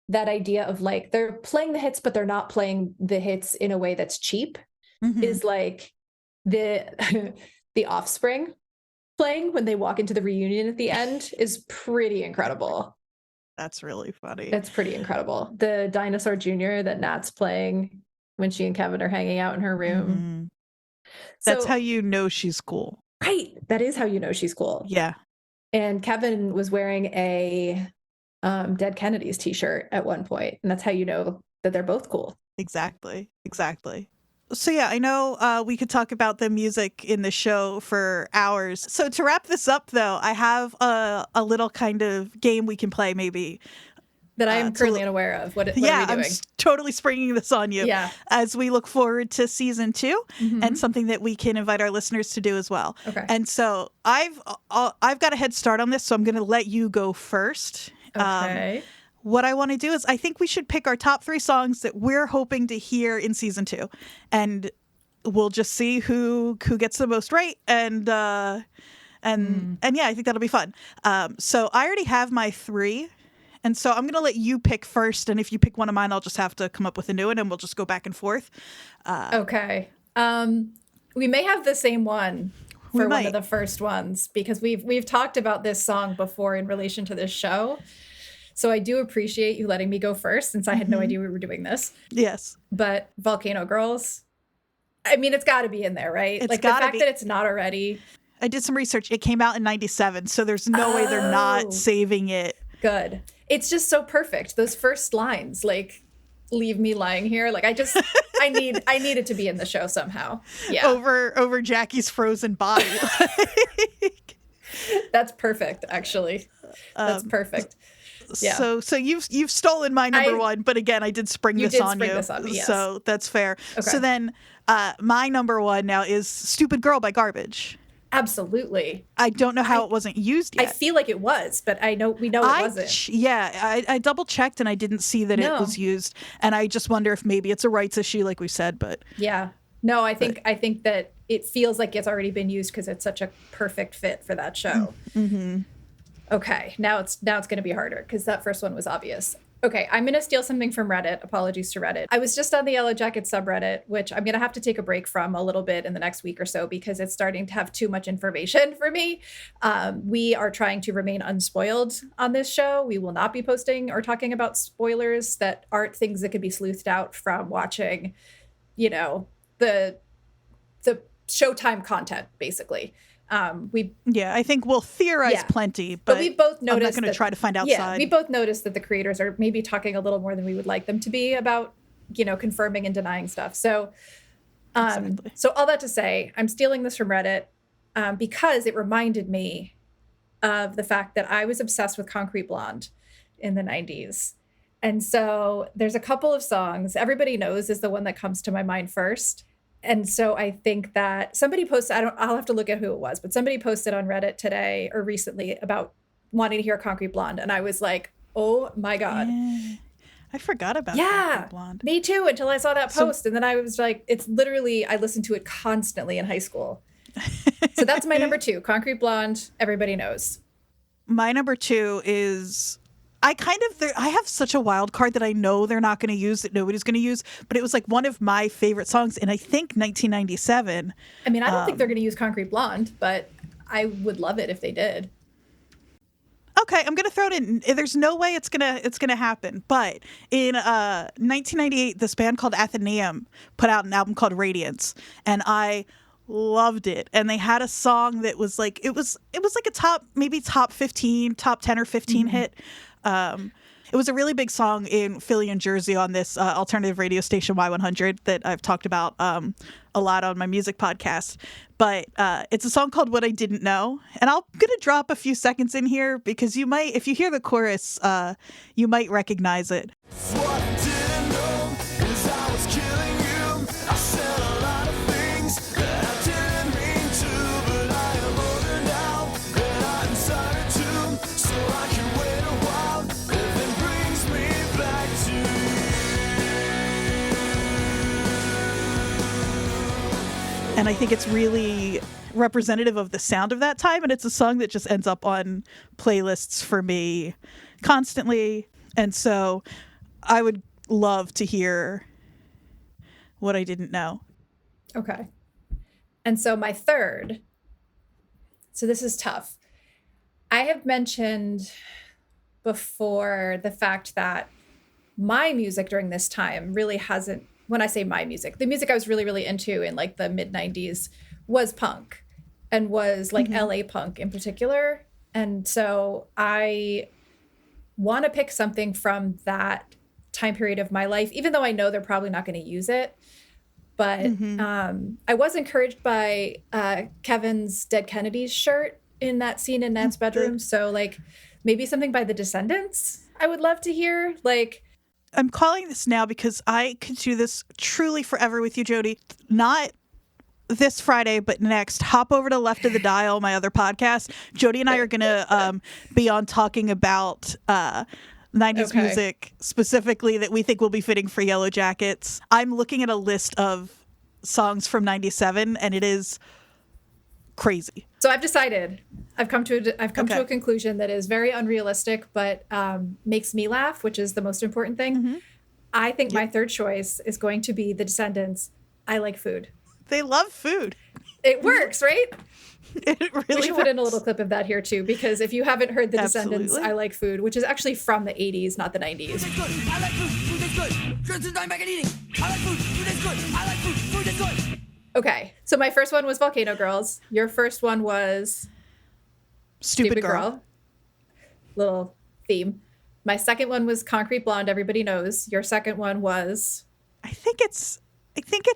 that idea of like, they're playing the hits, but they're not playing the hits in a way that's cheap is like the Offspring playing when they walk into the reunion at the end is pretty incredible. That's really funny. That's pretty incredible. The Dinosaur Jr. that Nat's playing when she and Kevin are hanging out in her room. That's how you know she's cool. Right. That is how you know she's cool. Yeah. And Kevin was wearing a Dead Kennedys t-shirt at one point, and that's how you know that they're both cool. Exactly. So yeah, I know we could talk about the music in the show for hours. So to wrap this up, though, I have a little kind of game we can play maybe. That I am currently unaware of. What are we doing? I'm totally springing this on you. Yeah. As we look forward to season 2 and something that we can invite our listeners to do as well. Okay. And so I've got a head start on this, so I'm going to let you go first. Okay. what I want to do is I think we should pick our top 3 songs that we're hoping to hear in season 2, and we'll just see who gets the most right. And yeah, I think that'll be fun. So I already have my 3. And so I'm going to let you pick first. And if you pick one of mine, I'll just have to come up with a new one and we'll just go back and forth. Okay. We may have the same one for one of the first ones, because we've talked about this song before in relation to this show. So I do appreciate you letting me go first, since I had no idea we were doing this. Yes. But Volcano Girls, I mean, it's got to be in there, right? It's like the fact that it's not already. I did some research. It came out in 97, so there's no way they're not saving it. Good. It's just so perfect. Those first lines, like, leave me lying here. Like, I need it to be in the show somehow. Yeah. Over Jackie's frozen body. That's perfect, actually. That's perfect. Yeah. So you've stolen my number 1, but again, I did spring this on you. Yes. So that's fair. Okay. So then my number 1 now is Stupid Girl by Garbage. Absolutely. I don't know how it wasn't used yet. I feel like it was, but we know it wasn't. I double checked and I didn't see that it was used, and I just wonder if maybe it's a rights issue, like we said. But yeah, no, I think that it feels like it's already been used because it's such a perfect fit for that show. Mm-hmm. Okay, now it's going to be harder because that first one was obvious. Okay, I'm going to steal something from Reddit. Apologies to Reddit. I was just on the Yellowjackets subreddit, which I'm going to have to take a break from a little bit in the next week or so because it's starting to have too much information for me. We are trying to remain unspoiled on this show. We will not be posting or talking about spoilers that aren't things that could be sleuthed out from watching, the Showtime content, basically. I think we'll theorize plenty, but we both noticed I'm not going to try to find outside. Yeah, we both noticed that the creators are maybe talking a little more than we would like them to be about, confirming and denying stuff. So, exactly. So all that to say, I'm stealing this from Reddit because it reminded me of the fact that I was obsessed with Concrete Blonde in the 90s. And so there's a couple of songs Everybody Knows is the one that comes to my mind first. And so I think that somebody posted, I'll have to look at who it was, but somebody posted on Reddit today or recently about wanting to hear Concrete Blonde. And I was like, oh my God. Yeah. I forgot about Concrete Blonde. Me too, until I saw that post. And then I was like, it's literally, I listened to it constantly in high school. So that's my number 2, Concrete Blonde, Everybody Knows. My number 2 is... I have such a wild card that I know they're not going to use, that nobody's going to use, but it was like one of my favorite songs in, I think, 1997. I mean, I don't think they're going to use Concrete Blonde, but I would love it if they did. Okay, I'm going to throw it in. There's no way it's gonna happen. But in 1998, this band called Athenaeum put out an album called Radiance, and I loved it. And they had a song that was like it was like a top 15, top 10 or 15 hit. It was a really big song in Philly and Jersey on this alternative radio station Y100 that I've talked about a lot on my music podcast. But it's a song called What I Didn't Know. And I'm going to drop a few seconds in here because you might, if you hear the chorus, you might recognize it. What I didn't know is I was killing you. I said a lot of things that I didn't mean to, but I am older now and I'm sorry too. So I can wait a while if it brings me back to you. And I think it's really representative of the sound of that time. And it's a song that just ends up on playlists for me constantly. And so I would love to hear What I Didn't Know. Okay. And so my third, so this is tough. I have mentioned before the fact that my music during this time really hasn't, when I say my music, the music I was really, really into in like the mid 90s was punk and was like LA punk in particular. And so I want to pick something from that time period of my life, even though I know they're probably not going to use it. But I was encouraged by Kevin's Dead Kennedys shirt in that scene in Nat's bedroom. So like maybe something by the Descendants I would love to hear. Like, I'm calling this now because I could do this truly forever with you, Jodie. Not this Friday, but next. Hop over to Left of the Dial, my other podcast. Jodie and I are going to be on talking about 90s music specifically that we think will be fitting for Yellowjackets. I'm looking at a list of songs from 97 and it is crazy. So I've decided. I've come to a conclusion that is very unrealistic, but makes me laugh, which is the most important thing. Mm-hmm. I think my third choice is going to be The Descendants. I Like Food. They love food. It works, right? It really We should put in a little clip of that here too, because if you haven't heard The Descendants, I Like Food, which is actually from the 80s, not the 90s. Food is good. I like food. Food is good. Just going back and eating. I like food. Food is good. I like food. Food is good. Okay, so my first one was Volcano Girls. Your first one was Stupid Girl. Little theme. My second one was Concrete Blonde, Everybody Knows. Your second one was... I think it's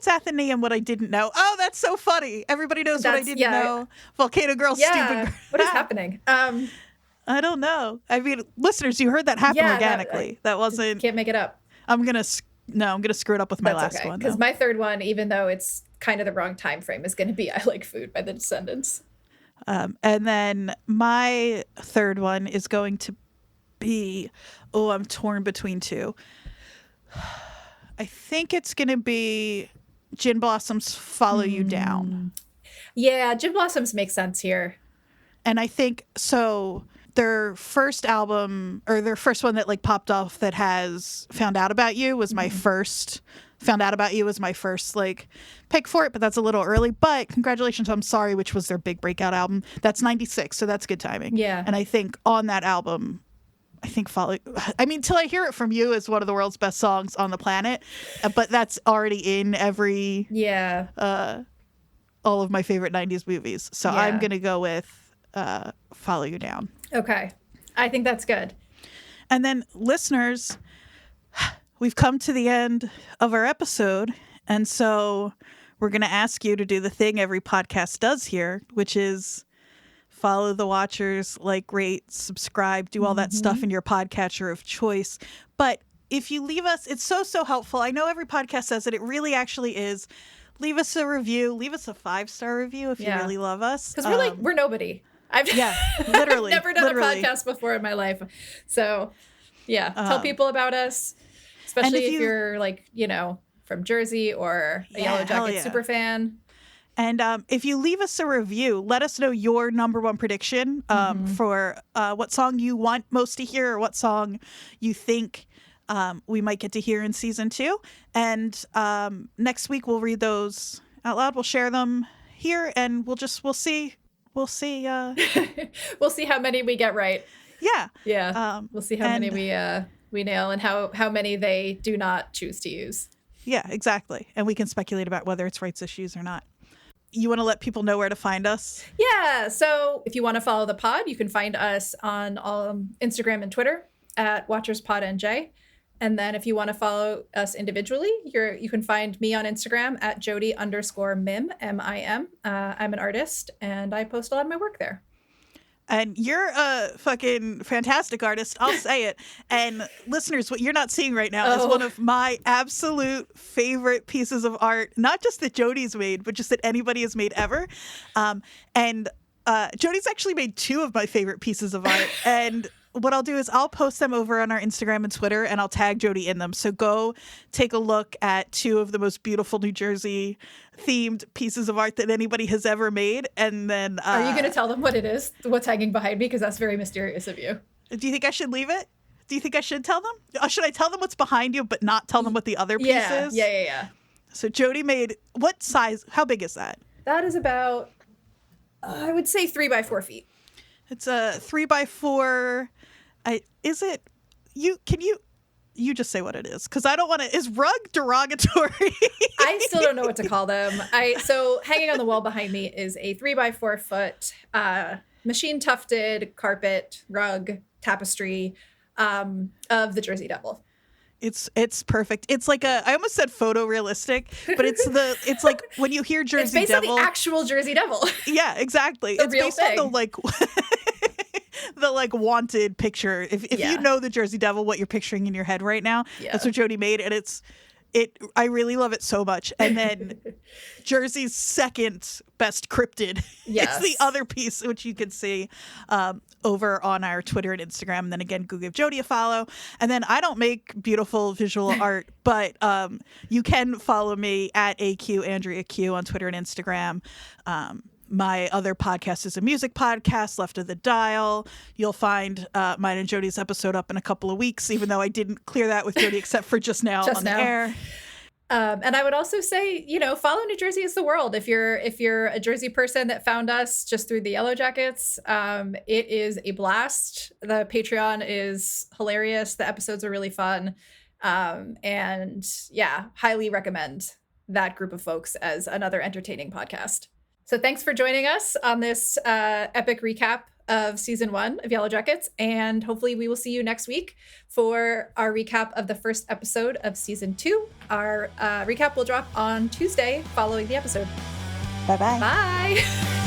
Athenaeum, What I Didn't Know. Oh, that's so funny. Everybody knows what I didn't know. Volcano Girl, Stupid Girl. What is happening? I don't know. I mean, listeners, you heard that happen organically. That wasn't... Can't make it up. I'm going to screw it up with my last one. Because my third one, even though it's kind of the wrong time frame, is going to be I Like Food by The Descendants. And then my third one is going to be... Oh, I'm torn between two. I think it's going to be Gin Blossom's Follow You Down. Yeah, Gin Blossoms makes sense here. And I think so their first album, or their first one that like popped off that has Found Out About You was my first. Found Out About You was my first like pick for it, but that's a little early. But congratulations, I'm Sorry, which was their big breakout album. That's 96, so that's good timing. Yeah. And I think on that album, Till I Hear It From You is one of the world's best songs on the planet, but that's already in every all of my favorite 90s movies. So I'm going to go with Follow You Down. Okay. I think that's good. And then listeners, we've come to the end of our episode, and so we're going to ask you to do the thing every podcast does here, which is follow the Watchers, like, rate, subscribe, do all that stuff in your podcatcher of choice. But if you leave us, it's so helpful. I know every podcast says it. It really actually is. Leave us a review. Leave us a 5-star review if you really love us. Because we're nobody. Literally. Never done a podcast before in my life. So, tell people about us, especially if you're like, from Jersey or a Yellowjackets super fan. And if you leave us a review, let us know your number one prediction for what song you want most to hear, or what song you think we might get to hear in season 2. And next week we'll read those out loud. We'll share them here, and we'll see. We'll see how many we get right. Yeah. Yeah. We'll see how many we nail, and how many they do not choose to use. Yeah, exactly. And we can speculate about whether it's rights issues or not. You want to let people know where to find us? Yeah. So if you want to follow the pod, you can find us on Instagram and Twitter at WatchersPodNJ. And then if you want to follow us individually, you can find me on Instagram at Jodie_Mim, M-I-M. I'm an artist, and I post a lot of my work there. And you're a fucking fantastic artist. I'll say it. And listeners, what you're not seeing right now is one of my absolute favorite pieces of art, not just that Jodie's made, but just that anybody has made ever. And Jodie's actually made 2 of my favorite pieces of art. And what I'll do is I'll post them over on our Instagram and Twitter, and I'll tag Jodie in them. So go take a look at 2 of the most beautiful New Jersey themed pieces of art that anybody has ever made. And then are you going to tell them what it is, what's hanging behind me? Because that's very mysterious of you. Do you think I should leave it? Do you think I should tell them? Should I tell them what's behind you, but not tell them what the other piece is? Yeah. So Jodie made, what size, how big is that? That is about, I would say 3 by 4 feet. It's a 3 by 4. Is it? You just say what it is, because I don't want to. Is rug derogatory? I still don't know what to call them. So hanging on the wall behind me is a 3 by 4 foot machine tufted carpet rug tapestry of the Jersey Devil. It's perfect. It's like I almost said photorealistic, but it's like when you hear Jersey Devil. It's based on the actual Jersey Devil. Yeah, exactly. It's real based thing. on the wanted picture. If you know the Jersey Devil, what you're picturing in your head right now, that's what Jodie made, and it's I really love it so much. And then Jersey's second best cryptid is the other piece, which you can see over on our Twitter and Instagram. And then again, go give Jodie a follow. And then I don't make beautiful visual art, but you can follow me at AQ Andrea Q on Twitter and Instagram. My other podcast is a music podcast, Left of the Dial. You'll find mine and Jodie's episode up in a couple of weeks, even though I didn't clear that with Jodie except for just now on the air. And I would also say, follow New Jersey is the World. If you're a Jersey person that found us just through the Yellowjackets, it is a blast. The Patreon is hilarious. The episodes are really fun. And yeah, highly recommend that group of folks as another entertaining podcast. So thanks for joining us on this epic recap of season 1 of Yellowjackets. And hopefully we will see you next week for our recap of the first episode of season 2. Our recap will drop on Tuesday following the episode. Bye-bye. Bye.